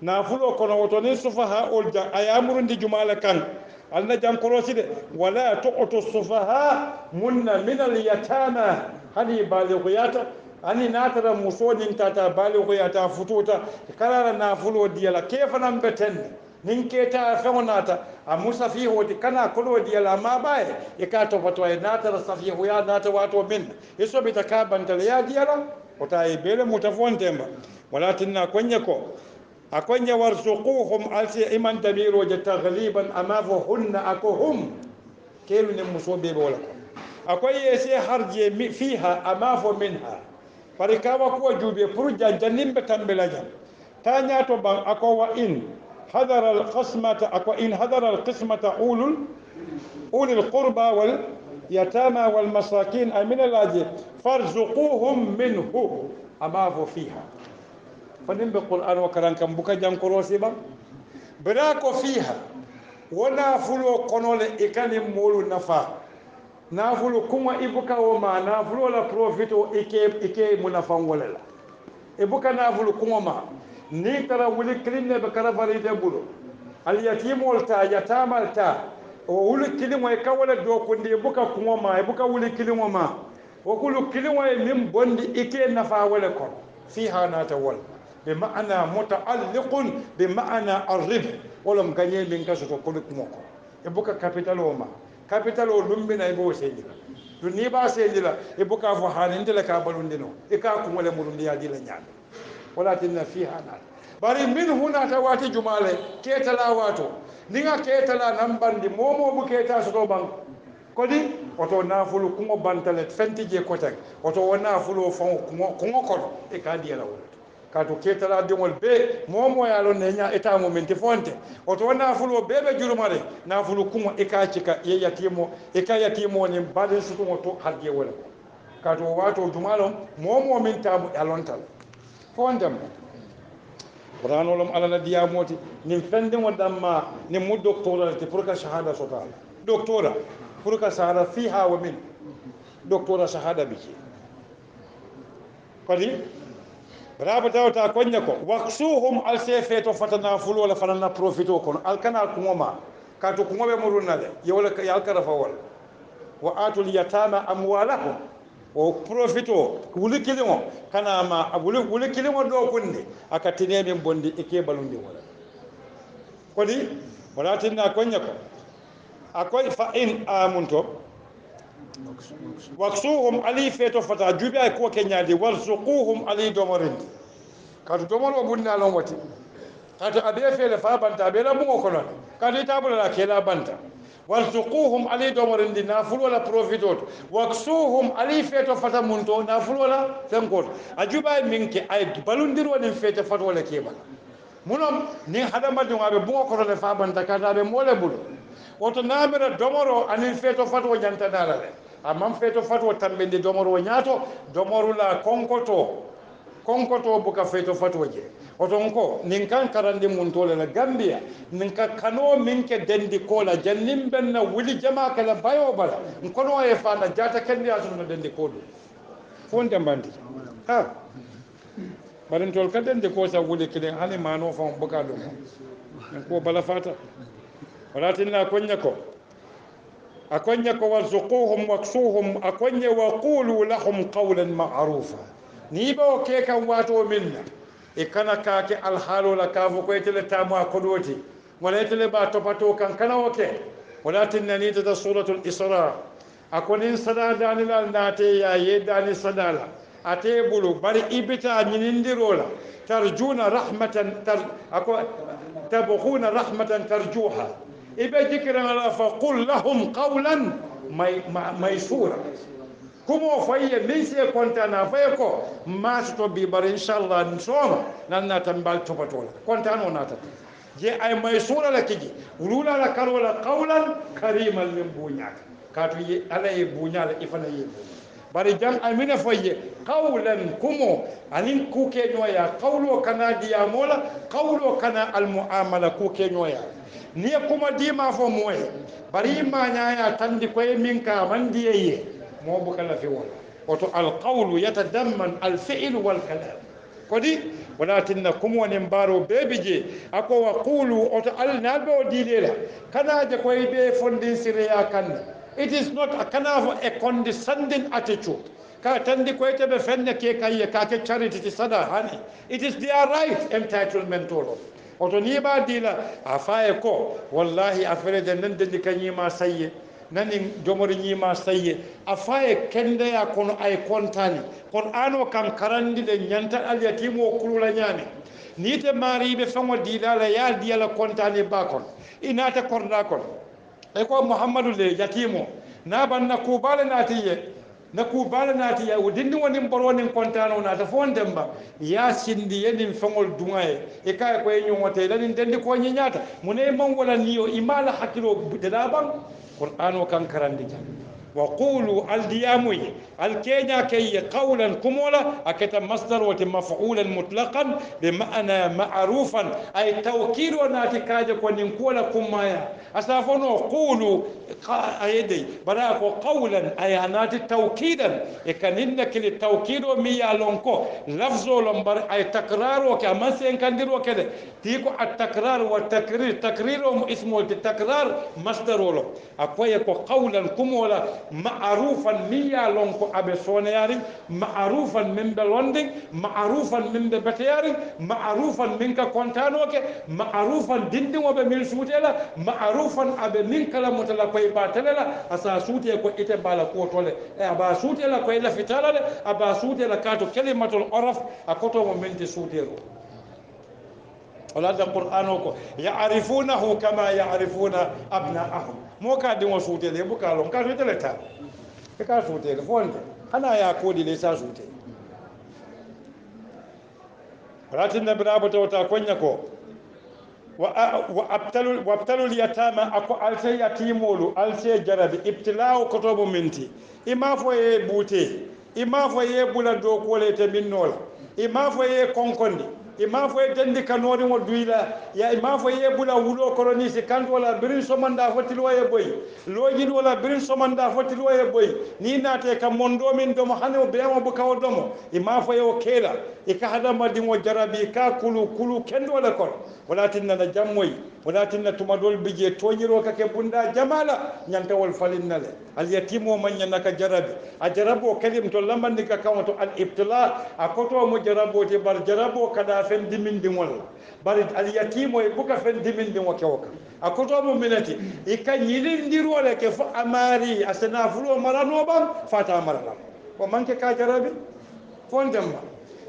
نافلو كونو وتوني سفهاء أيامر دي جمال كان alna jankorosi de wala tu'tu sufaha munna min al-yatama hani balighiyata ani natara musodin tata balighiyata fututa karara na fulo diyala kefa nan beten nin keta famonata a musafiho di kana kulo diyala ma baye e ka to fatwa natara safiho ya nata wato min iso bitakabantal ya diyala ota e bele mutafontemba wala tinna konyako akonye warzuquhum alsi iman tabiro je taghliban amafahunna akohum kelu ne musobe wala ko akoye se harje fiha amafo minha farikawa ko jube pour janjanim be tambela jam tanya to ban ako wa in hadara alqismata ako in hadara alqismata ulul qurba wal yatama wal masakin amina alaji farzuquhum minhu amafo fiha فنم بالقرآن وكران كم بكا جان كروسي بام براكو فيها ونافلو قنول إكاني مولو نفا نافلو كما إبكا وما نافلو لا بروفيتو إكي منافان ولا إبكا نافلو كما ما نيكترا ولي كلين بكرا فريد بولو اليتيم والتا يتام التا وولي كلين ويكاولا دوكو دي إبكا كما ما إبكا ولي كلين وما وكل كلين ويمين بوندي إكي نفا ولا كون فيها ناتوال بمعنى متعلق بمعنى الربح ولم غني من كسو كل كموكو يبوكا كابيتال وما كابيتال لومبنا يبو سيدلا دني با سيدلا يبوكا فو حالين دلا كابلوندينو اكا كومله مروندي يادي لا نيان ولكن فيها نار bari min huna tawati jumale ketala wato ninga ketala nambandi momo bu keta soto bang kodi oto nafulu kungo bantalet fentije kotak oto wona fulo fon kungo kono e ka diala wala kato ketala dingol be momo ya lon nya eta momenti fonte oto wana fulo bebe jurumare na fulu kuma e ka cika ye yatimo e ka yatimo ni badin su to to harje wala kato wato jumalon momo min tabu alontal fondam qur'anolum ala na diya moti nin fendin wadamma ni mu doctora te pour ka shahada sota doctora pour ka shahada fiha wa min doctora shahada biki kodi bravo tawta konya ko waqsuhum al sefeto fatana fulu wala fanana profito kono al kana kumoma kato kumobe murunale yewala yal karafa wal wa atul yatama amwalahum o profito wuli kilimo kana ma wuli kilimo do kunde akatine min bondi ike balundi wala kodi wala tinna konya ko akoy fa in amunto waksuhum ali feto fata jubi ay ko kenyadi warzuquhum ali domorindi kadu domoro bunna lon wati kadu abe fele fa banta be la mo kono kadu tabula la kela banta warzuquhum ali domorindi nafulo la profitot waksuhum ali feto fata munto nafulo la fenkot ajuba minke ay balundiro nin feto fata wala keba munom ni hadama dum abe mo kono le fa banta kadu abe mole bulu woto namira domoro anin feto fata wo nyanta dala le amman feto fatwo tambinde domoro ñaato domoru la konkoto buka feto fatwo je oton ko nin kan karandi mun tole la gambia nin ka kano min ke dendi kola jannim benna wuli jama kala bayo bala kono e fana jata kendi asun dendi kodu fonde bandi ha barin tol ka dendi ko sa wuli kilen hani mano fa buka dum ko bala fata walatinna konya ko akonye ko warzuquhum waksuhum akonye wa qulu lahum qawlan ma'rufa ni ba ke kan wato minna e kana ka ke alhalu la ka ko etele tamu akodoti wala etele ba topato kan kana oke walatin ni ta suratul isra akonin sadada ni la nate ya yedani sadala ate bulu bari ibita nyinindirola tarjuna rahmatan tabghuna rahmatan tarjuha ibe jikran ala faqul lahum qawlan maysura kumo faye mise kontana faye ko masto bi bar inshallah nsoma nan na tambal topatola kontano nata je ay maysura la kiji ulula la karola qawlan kariman min bunyaka katu ye ala ye bunyala ifana ye bari jam amina faye qawlan kumo anin kuke noya qawlo kana diya mola qawlo kana al muamala kuke noya ni kuma dima fo moye bari ma nyaaya tandi koye min ka mandiye mo bu kala fi wala oto al qawlu yatadamman al fi'l wal kalam kodi walatinna kum wonen baro bebije ako wa qulu oto al nalbe o dilela kana je koye be fondin sireya kan it is not a kind of a condescending attitude ka tandi koye tebe fenne ke kaye ka ke charity sada hani it is their right entitlement to oto ni ba dila afaye ko wallahi afere de nan de kanyima sayye nanin jomori nyima sayye afaye kende ya kono ay kontani qur'ano kan karandi de nyanta al yatimo kulula nyane ni te mari be fango dila la ya dila kontani bakon inata korda kon e ko muhammadu le yatimo na banna kubale natiye na ku bala naati ya wudindi woni mboro woni kontano na ta fon demba ya sindi yenin fangol dungaye e kay ko e nyomote lanin dendi ko nyinyata mune mon wala niyo imala hakilo deda bang qur'ano kan karandi jam wa qulu al diyamuy al kenya kay qawlan kumola akata masdar wa maf'ulan mutlaqan bi ma'na ma'rufan ay tawkid wa nati kaje ko nin kola kumaya asafono qulu ayedi bara ko qawlan ay anati tawkidan e kaninna kili tawkido mi ya lonko lafzo lombar ay takraro ka masen kandiro kede tiko at takrar wa takriru ismu al takrar masdarolo akoye ko qawlan kumola ma'rufan mi ya lonko abe soneyari ma'rufan min be londing ma'rufan min be beteyari ma'rufan min ka kontanoke ma'rufan dindin wobe min sutela ma'rufan abe min kala mutala koy batalela asa sute ko ite bala ko tole e aba sutela koy la fitala le aba sutela kato kalimatul uraf akoto mo minti sutelo wala da qur'ano ko ya'rifunahu kama ya'rifuna abna'ahum mo ka dingo sutele buka lon ka sutele ta ka sutele fonde ana ya kodi le sa sutele ratin na brabo ta konya ko وابتلوا اليتامى اكو السي يتيمولو السي جرب ابتلاء كتب منتي اما فوي بوتي اما فوي بولا دو كولete minnola ima foye konkondi ima foye dendi kanori mo duila ya ima foye bula wulo koroni si kanto wala birin somanda foti loye boy loji wala birin somanda foti loye boy ni nate ka mondo min do mo hanu be mo bukaw domo ima foye o kela e ka hada madi mo jarabi ka kulu kendo wala kon wala tinna na jammoy wala tinna tumadol bije toñiro ka ke bunda jamala nyanta wal falinnale al yatimo man nyanaka jarabi a jarabo kalim to lamandi ka kawato al ibtila akoto mo jarabo te bar jarabo kada fen dimindi wala bari al yatimo e buka fen dimindi wo kewka akoto mo minati e ka ñilindirole ke fo amari asana fulo marano bam fata marala ko manke ka jarabi fondemba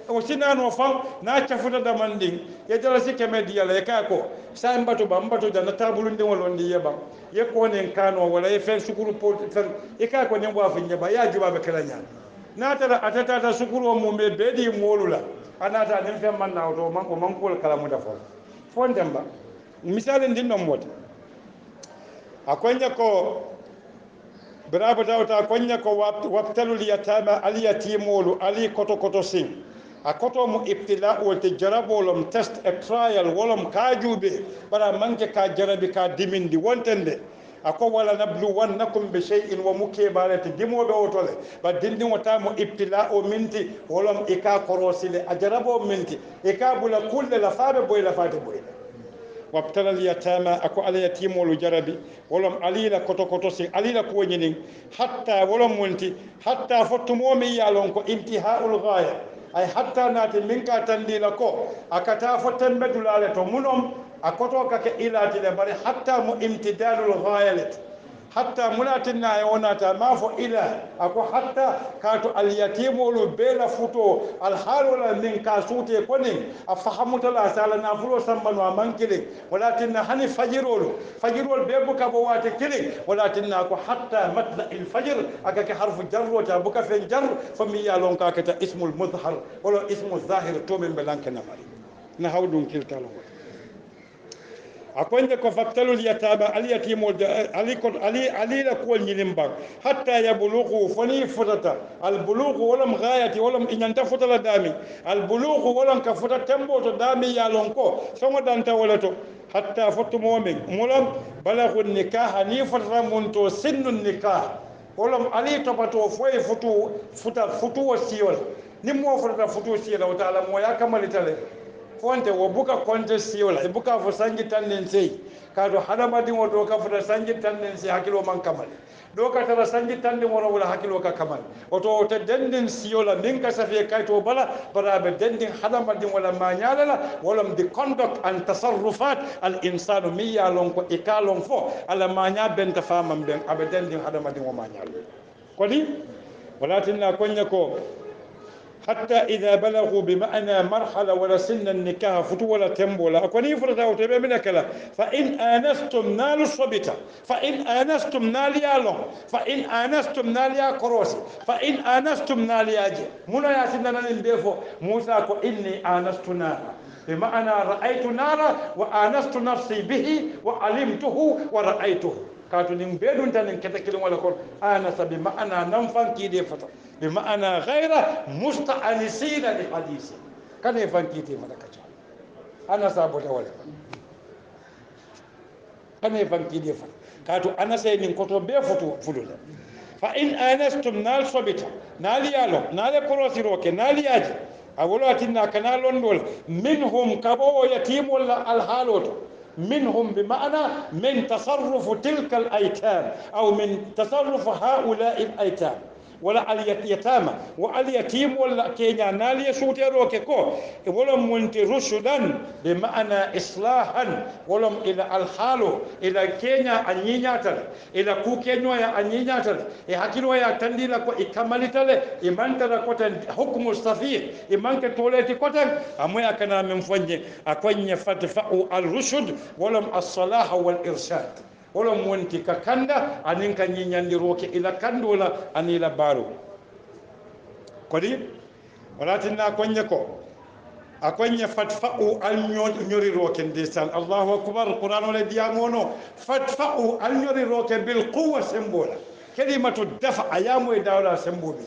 o sinano fam na cafuta damandin ye jala si keme diyala e ka ko sa mbatu ba mbatu da na tabulu ndi wolo ndi yeba ye ko nen kano wala ye fen sukuru pot fen e ka ko ne wa fi nyaba ya jiba be kala nya na tara atata ta sukuru mo me bedi molula anata nen fen man na to man ko man ko kala mu da fo fondemba misalen din no mota akonya ko bravo dawta akonya ko wabtalul yatama al yatimulu ali koto koto sin a koto mo ibtila wolte jarabolom test e trial wolom kajube bara manke ka jarabi ka dimindi wontende ako wala nablu wannakum bi shay'in wa mukibalati dimobe otole ba dindi wata mo ibtila o minti wolom ika korosile a jarabo minti ika bula kulle la fabe boy la fate boy wabtala al-yatama ako ala yatimolu jarabi wolom alila koto koto sin alila ko nyinin hatta wolom munti hatta fottumo mi yalon ko intihaul ghaya ay hatta nati minka tandila ko akata fotten medulale to munom akoto kake ilati le bari hatta mu imtidalul ghayalet hatta munatinna yonata ma fo ila ako hatta kato al yatimolu bela futo al halula min ka sute konin afahamuta la sala na fulo sambano amankile walakinna hani fajirol be buka bo wate kile walakinna ko hatta matla al fajr akake harfu jarro ta buka fen jar fami yalon ka kata ismul mudhar wala ismu zahir to min belanke na mari na hawdun kiltalo akonde ko faktalul yatama al yatimul ali la ko nyilimba hatta yablughu fani futata al bulughu walam ghayati walam inyanta futala dami al bulughu walam ka futata tembo to dami yalon ko songo danta wala to hatta fotu momin mulam balaghu nikah ni fatra munto sinnu nikah walam ali topato foy futu wasiyol ni mo futata futu siyala wa ta'ala mo yakamalitale fonte wo buka konte siyola e buka fo sangi tannen sey kado hadamadi wo do ka fo sangi tannen sey hakilo man kamal do ka tara sangi tannen wo wala hakilo ka kamal oto te denden siyola min ka safi kayto bala barabe denden hadamadi wala ma nyalala wala the conduct and tasarrufat al insanu miya lon ko ikalon fo ala ma nya benta famam ben abe denden hadamadi wo ma nyal ko ni walatinna konya ko حتى إذا بلغوا بمعنى مرحلة ولا سن النكاح فتو ولا تنبولا أكوني فرطا وتبع منك لا فإن آنستم نال الصبتة فإن آنستم نال يالون فإن آنستم نال يا كروسي فإن آنستم نال ياجي منا يا سننا نبيفو موسى كو إني آنست نارا بمعنى رأيت نارا وآنست نفسي به وعلمته ورأيته كاتو نبيدون تنين كتكلم ولا كون آنس بمعنى ننفن كيدي فتر بمعنى غير مستأنسين لحديث كان يفنكيتي فدكتا أنا سابوتا ولا كان يفنكيتي فد كاتو أنا سينين كتو بيفتو فلولا فإن آنستم نال صبتا نال يالو نال كروسي روكي نال ياجي أولا تنا كنالون دول منهم كبو يتيم ولا الحالوتو منهم بمعنى من تصرف تلك الأيتام أو من تصرف هؤلاء الأيتام ولا اليتامى واليتيم ولا كينيا نالي سوتيرو كيكو ولم منت رشدا بمعنى اصلاحا ولم الى الحال الى كينيا انينياتل الى كوكينيو يا انينياتل يحكيلو يا تنديلا كو اكملتل ايمانتل كوتن حكم الصفيح ايمانك توليتي كوتن امويا كنا من فني اكوني فتفاء الرشد ولم الصلاح والارشاد wolom wonti ka kanda anin ka ñiñandiroke ila kandola ani ila baro kodi walatinna konye ko akonye fatfa'u al ñoriroke ndesan allahu akbar qur'an wala diamono fatfa'u al ñoriroke bil quwwa sembola kalimatu dafa ayamu dawla sembobi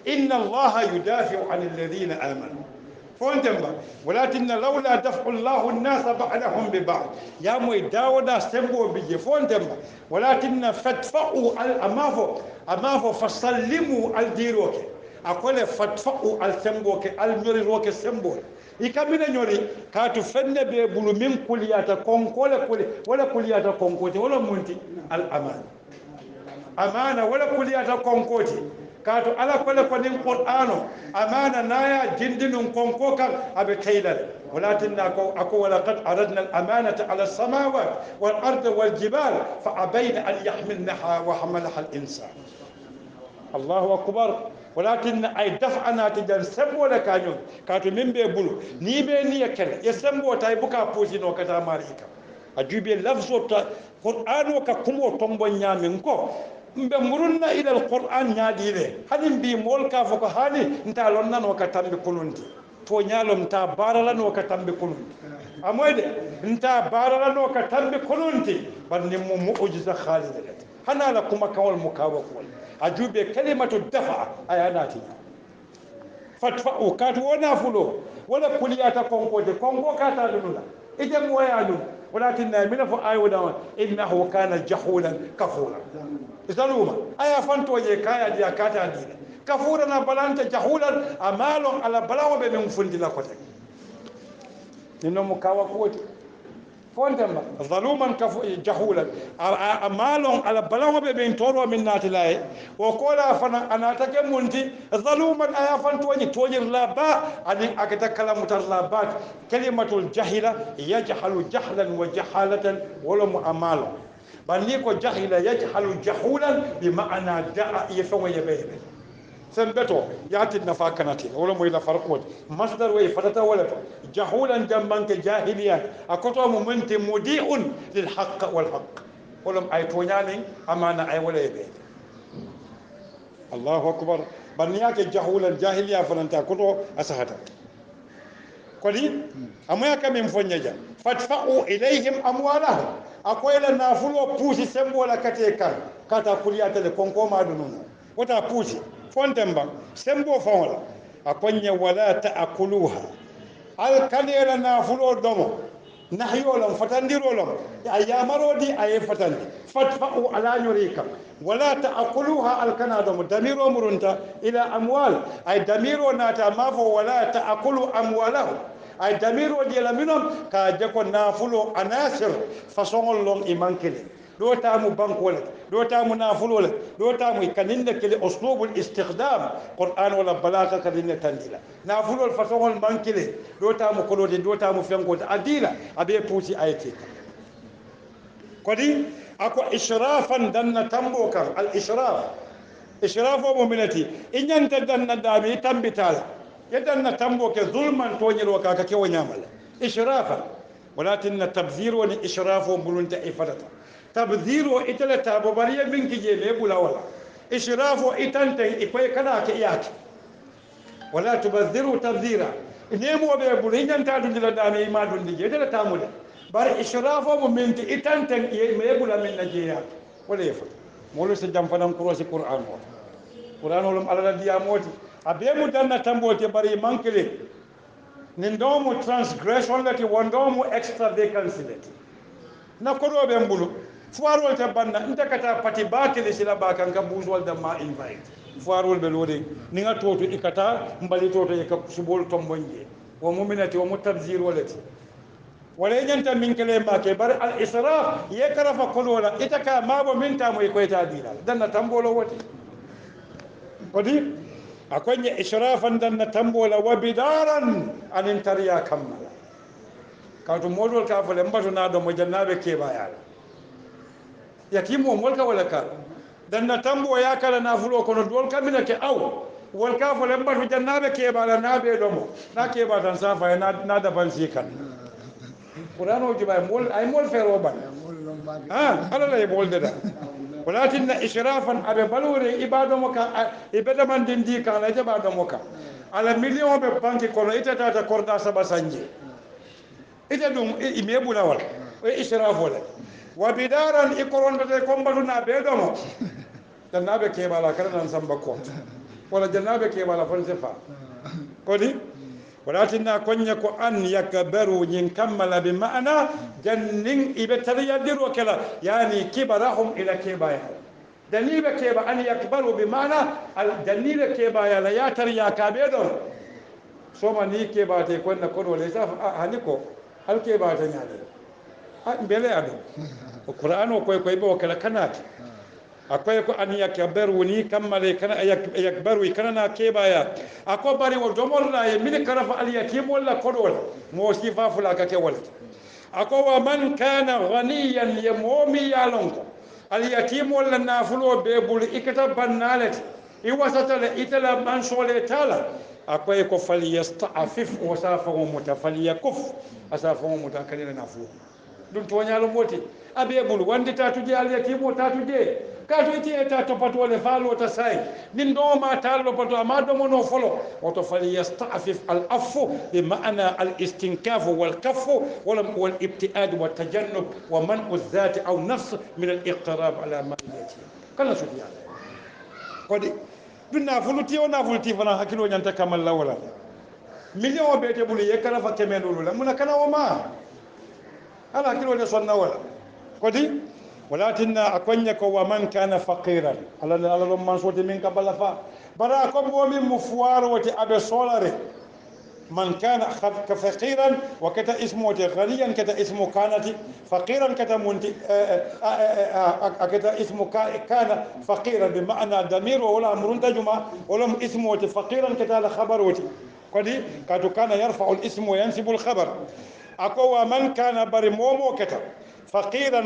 inna allaha yudafi'u 'anil ladina amanu فوندم ولكن لولا دفع الله الناس بعدهم ببعض يا موي داودا سمبو بيجي فوندم ولكن فدفعوا امافو فسلموا الديروك اقول فدفعوا السمبوك المريروك سمبو ikamina nyori katu fenne be bulu min kuliyata konkole wala kuliyata konkoti wala munti al amana wala kuliyata konkoti kato ala kole ko nin qur'ano amana naya jindinun konko kan abe kaylal ولكن أكو ولقد أردنا الأمانة على السماوات والأرض والجبال فأبين أن يحملنها وحملها الإنسان الله أكبر ولكن أي دفعنا تجن سمو لكانيون كاتو من بيبولو ني بي ني كن يسمو تاي بوكا بوزينو كتا ماريكا أجيبي لفظو قرآن وكا كمو تومبو نيامين كو mbe murunna ila alquran nyaadile hanin bi mol ka foko hani nta lonnan o katambe kununti to nyalom ta barala no katambe kununti amoyde nta barala no katambe kununti banni mu mu'jiza khalida hana la kuma kawal mukawakol ajube kalimatu dafa ayanati fatfa'u katu wona fulo wala kuliyata konkoje konko kata dunula ije moyalum ولكن من فؤايونا إنه كان جحولا كفورا زلوما أيا فانتو يكايا دي كاتا دي كفورا بلانت جحولا أمال على بلاو بمن فندي لكوتك إنه مكاوا كوتي فوندما ظلوما جحولا أمال على بلاو بمن تورو من ناتلاي وقولا فانا أنا تكمنتي ظلوما أيا فانتو يتوجر لابا أن أكتكلم مترلابات كلمة الجهلة يجحل جحلا وجحالة ولم أمال بنيكو جهل يجحل جحولا بمعنى دعا يفوى يبين سنبتو ياتي النفاكنتي ولم إلى فرقود مصدر ويفتتا ولد جحولا جنبانك جاهليا أكتو ممنت مضيء للحق والحق ولم أيتونياني أمانا أي ولا يبين الله أكبر بنياك جحولا جاهليا فلنتا كتو أسهتا kodi amoya kamin fonyaja fatfa'u ilayhim amwalahum akoyla nafulo pusi sembola kate kan kata kuliyata de konko madununu wata pusi fontemba sembo fonla akonya wala ta'kuluha al kanela nafulo domo nahyolam fatandirolam ayamarodi ay fatandi fatfa'u ala yurika ولا تأكلوها الكنادم دميرو مرنتا إلى أموال أي دميرو ناتا مافو ولا تأكلوا أموالهم أي دميرو ديال منهم كاجكو نافلو أناصر فصون لهم إيمان كلي دو تامو بنك ولد دو تامو نافلو ولد دو تامو كنين كلي أسلوب الاستخدام قرآن ولا بلاغة كنين تنديلا نافلو الفصون المان كلي دو تامو كلودي دو تامو فيمكو أديلا أبي بوسي آيتي كودي أكو إشرافا دنا تنبوكا الإشراف إشراف ومؤمنتي إن أنت دنا دامي تنبتالا يدنا تنبوك ظلما توني الوكاكا كي ونعمل إشرافا ولكن التبذير والإشراف ومبلونت إفادتا تبذير وإتلتا ببريا منك جيلي بلا ولا إشراف وإتنتي إكوي كلاك إياك ولا تبذروا تبذيرا نيمو بيقول إن أنت دنا دامي ما دنا جيلي تامولا بار إشرافه من إتانتن يقول من نجيا ولا يفعل مولى سجام فنام كروس القرآن ولم على الدياموت أبي مدنا تموت بري مانكلي نندوم transgression التي وندوم extra vacancy التي نكرو بيمبلو فوارول تبنا أنت كتا باتي باكلي سلا باكان كبوزول دما invite فوارول بلودي نيغا توتو إكتا مبالي توتو يكسبول تومبونجي ومؤمنتي ومتبذير ولتي ولا ينت من كلمة كبر الإسراف يكرف كلولا إتكا ما بمن تامو يكويتا دينا دنا تنبولو وتي قدي أكون إسرافا دنا تنبولا وبدارا أن انتريا كملا كاتو مولول كافل مبتو نادو مجنابه كيبا يالا يتيمو مولكا ولا كا دنا تنبو ياكلا نافلو كونو دول كامينا كي أو والكافل مبتو جنابه كيبا لا نابه دومو نا كيبا تنسافا نادا بانسيكا قرآن وجبا مول أي مول في روبان هذا لا يقول ده ولكن إشرافا أبي بلوري إبادة مكا إبادة من دندي كان إبادة مكا على مليون ببانك كنا إتتا كوردا سبا سانجي إتدوم إميبولا ولا إشراف ولا وبدارا إكرون بتكون بدنا بيدوم جنابه كيبالا كرنا نسمبكم ولا جنابه كيبالا فلسفة كودي ولكن كونيكو أن يكبروا ينكمل بمعنى جنين إبتري يدير وكلا يعني كبرهم إلى كبايا دنيب كيبا أن يكبروا بمعنى الدنيب كيبايا لا ياتري يا كابيدون سوما ني كيبا تكون نكون وليس هنيكو هل كيبا تنيالي بلا أدو القرآن وكوي كوي بوكلا كنات akoy ko an yakbaru ni kammale kana yakbaru kana na kebaya ako bari wo domorla e min karafa al yatim wala kodol mo sifa fula ka ke wala ako wa man kana ghaniyan yamomi yalonko al yatim wala nafulo be bul ikata bannalet i wasata le itala man sole tala akoy ko fal yasta'fif wa safa mutafaliyakuf asafa mutakalina nafu dum to nyalo moti abe bul wandi tatuje al yatim tatuje kato ite ta topato le falo ta sai nin do ma talo pato ma do mono folo wato fali yasta'fif al afu bi ma'ana al istinkaf wal kaf wal ibtiad wa tajannub wa man'u dhat aw nafs min al iqtirab ala ma yati kala su ya kodi dunna fuluti ona fuluti fana hakilo nyanta kamal la wala million bete bulu ye kala fa kemelulu la muna kana o ma ala hakilo de sonna wala kodi ولكن أكونيك ومن كان فقيرا على من صوت منك بلفا براكم ومن مفوار وتي أبي سولاري من كان فقيرا وكتا اسمه غنيا كتا اسمه كانت فقيرا كتا منتي كتا اسمه كان فقيرا بمعنى ضمير ولا أمر تجمع ولا اسمه فقيرا كتا الخبر وتي كدي كاتو كان يرفع الاسم وينسب الخبر أكو من كان برمومو كتا فقيرا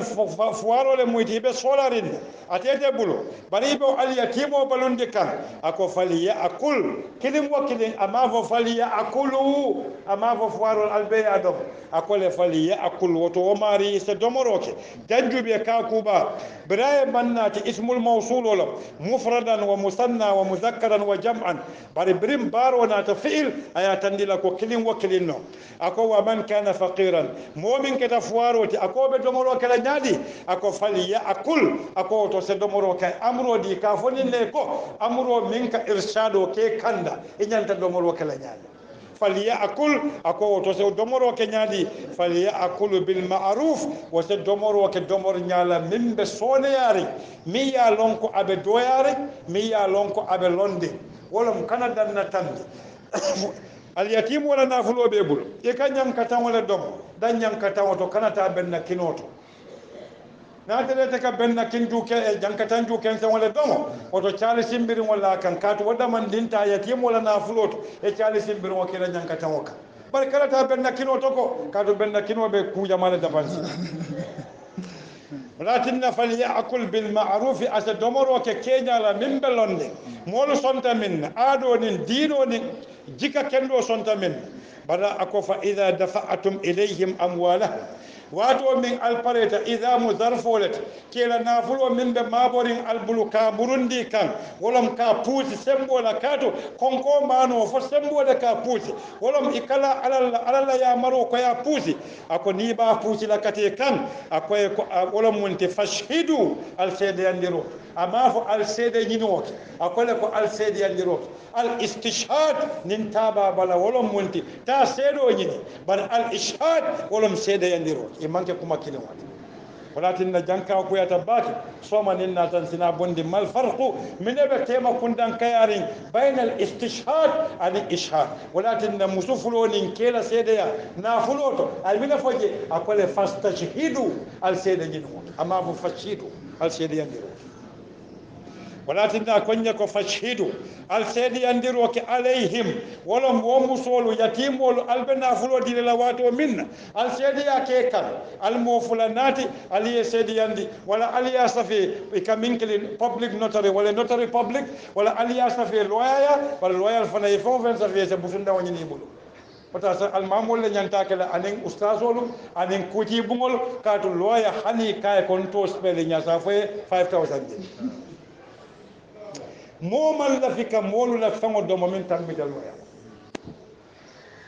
فوارو لمويتي be solarin atete bulo bari be al yatimo balonde kan ako faliya akul kilim wakilin amavo faliya akulu amavo fuaro al be adam akole faliya akul woto mari se domoroke danjube ka kuba braye mannati ismul mawsul wala mufradan wa musanna wa mudhakkaran wa jam'an bari brim baro na tafil ayatandila ko kilim wakilin no ako wa man kana faqiran mu'min kata fuaro ti ako be domoro kala nyadi ako faliya akul ako to se domoro kay amro di ka foni le ko amro minka irshado ke kanda inyanta domoro kala nyadi faliya akul ako to se domoro ke nyadi faliya akul bil ma'ruf wa se domoro ke domor nyala mimbe sone yari mi ya lonko abe doyare mi ya lonko abe londe wala kana danna tambi al yatim wala nafulo be bul e kanyam katan wala dom dan nyam katan to kanata benna kinoto na tere ka benna kinju ke e jankatan ju ken san wala dom oto chali simbiri wala kan katu wada man dinta yatim wala nafulo to e chali simbiri o kila jankatan waka bar kanata benna kinoto ko katu benna kino be ku jamala dafansi ولكن فليأكل بالمعروف أسدمر وككينيا لا من بلند مول سنت من آدون دينون جيكا كندو سنت من بدا أكو فإذا دفعتم إليهم أموالهم واتو من البريتا إذا مزرفولت كيلا نافلو من بمابورين البلوكا بروندي كان ولم كابوسي سمبولا كاتو كونكو مانو فسمبولا كابوسي ولم إكلا على يا مرو كيا بوسي أكو نيبا بوسي لكاتي كان أكو ولم منت فشهدوا السيد يندرو أما فو السيد ينوك أكو لكو السيد يندرو الاستشهاد ننتابا بلا ولم منت تا سيدو يني بل الإشهاد ولم سيد يندرو imanke kuma kilin wata walatin na janka ku ya tabbaki soma ninna tan sina bondi mal farqu min be tema kundan kayarin bainal istishhad al ishhad walatin na musufulo nin kela sedeya na fuloto al mina foje akole fastashhidu al sedejin amma fu fashidu al sedeyan diro ولكن أكون فشهدوا السيد يندروك عليهم ولم ومسولو يتيم ولو البنا فلو دي لواتو من السيد يكيكا الموفلانات علي سيد يندي ولا علي صفي كمينكل public notary ولا notary public ولا علي صفي لويا ولا لويا الفنايفون فين صفي سبوسندا وني بولو wata almamol le nyanta kala anen ustazolu anen kuti bungol katu lawyer hani kay kon to spell nya sa fo 5000 momal la fika molu la fango do moment tan mi daloya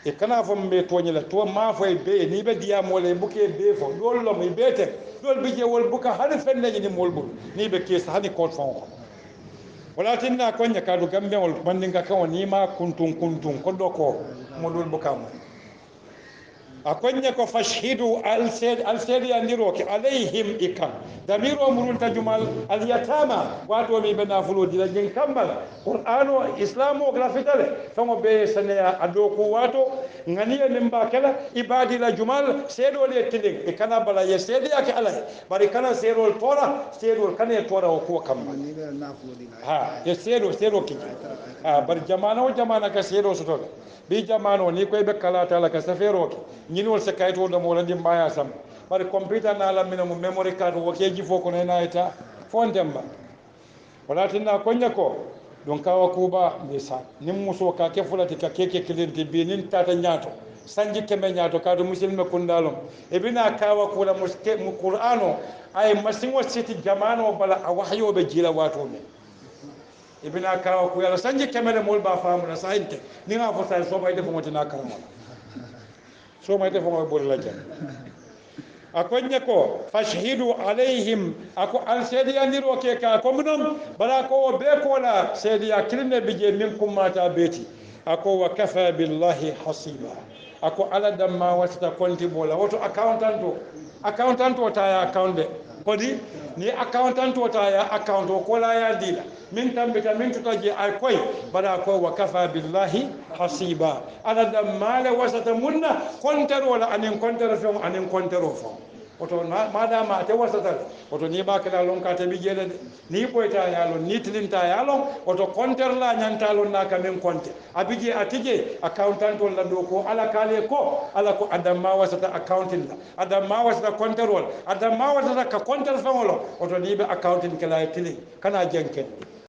e kana fo mbe toñi la to ma fo be ni be diya mole buke be fo dol lo mi bete dol bije wol buka hade fenne ni mol bu ni be kes hani ko fon walakin na konya kadu gambe wol mandinga kan ni ma kuntun ko do ko modul buka mo akonya ko fashhidu al sedi andiroke alayhim ikam damiro murunta jumal al yatama wato mi bena fulo dila jeng kambal qur'ano islamo grafitale famo be sanaya adoko wato ngani nimba kala ibadi la jumal sedo le tiling e kana bala ye sedi ake alay bari kana serol tora serol kana tora ko kamba ha ye sedo ki ha bari jamana o jamana ka sedo sotoga bi jamano ni koy be kala tala ka safero ke ñinol se kayto do mo landi maya sam bari computer na la mina mo memory card wo keji fo ko na eta fon demba wala tinna konya ko don kawa kuba misa nim muso ka ke fulati ka keke kilinti bi nin tata nyaato sanji keme nyaato ka do musilme kundalom e bina kawa kula muske mu qur'ano ay masingo siti jamano bala a wahyo be jila wato me e bina kawa ku yalla sanji keme le mol ba famu na sayinte ni nga fo say so bay defo motina karamo so may defo mo bol la jam akonya ko fashhidu alaihim ako an sedi andiro ke ka ko munum bala ko be ko la sedi akilne bije min kumata beti ako wa kafa billahi hasiba ako ala damma wasta konti bola woto accountant o ta ya account kodi ni accountant o ta ya account ko la ya dila min tambita min tutaji ay koy bala ko wa kafa billahi hasiba ala damma la wasta munna kontero la anin kontero fon anin kontero fon oto madama te wasatal oto ni bakala lon ka tabi jele ni boyta yalon ni tilinta yalon oto konter la nyanta lon na kamen konte abije atije accountant wala do ko ala kale ko ala ko adamma wasata accounting la adamma wasata konter wala adamma wasata ka konter fawlo oto ni be accounting kala tilin kana jenken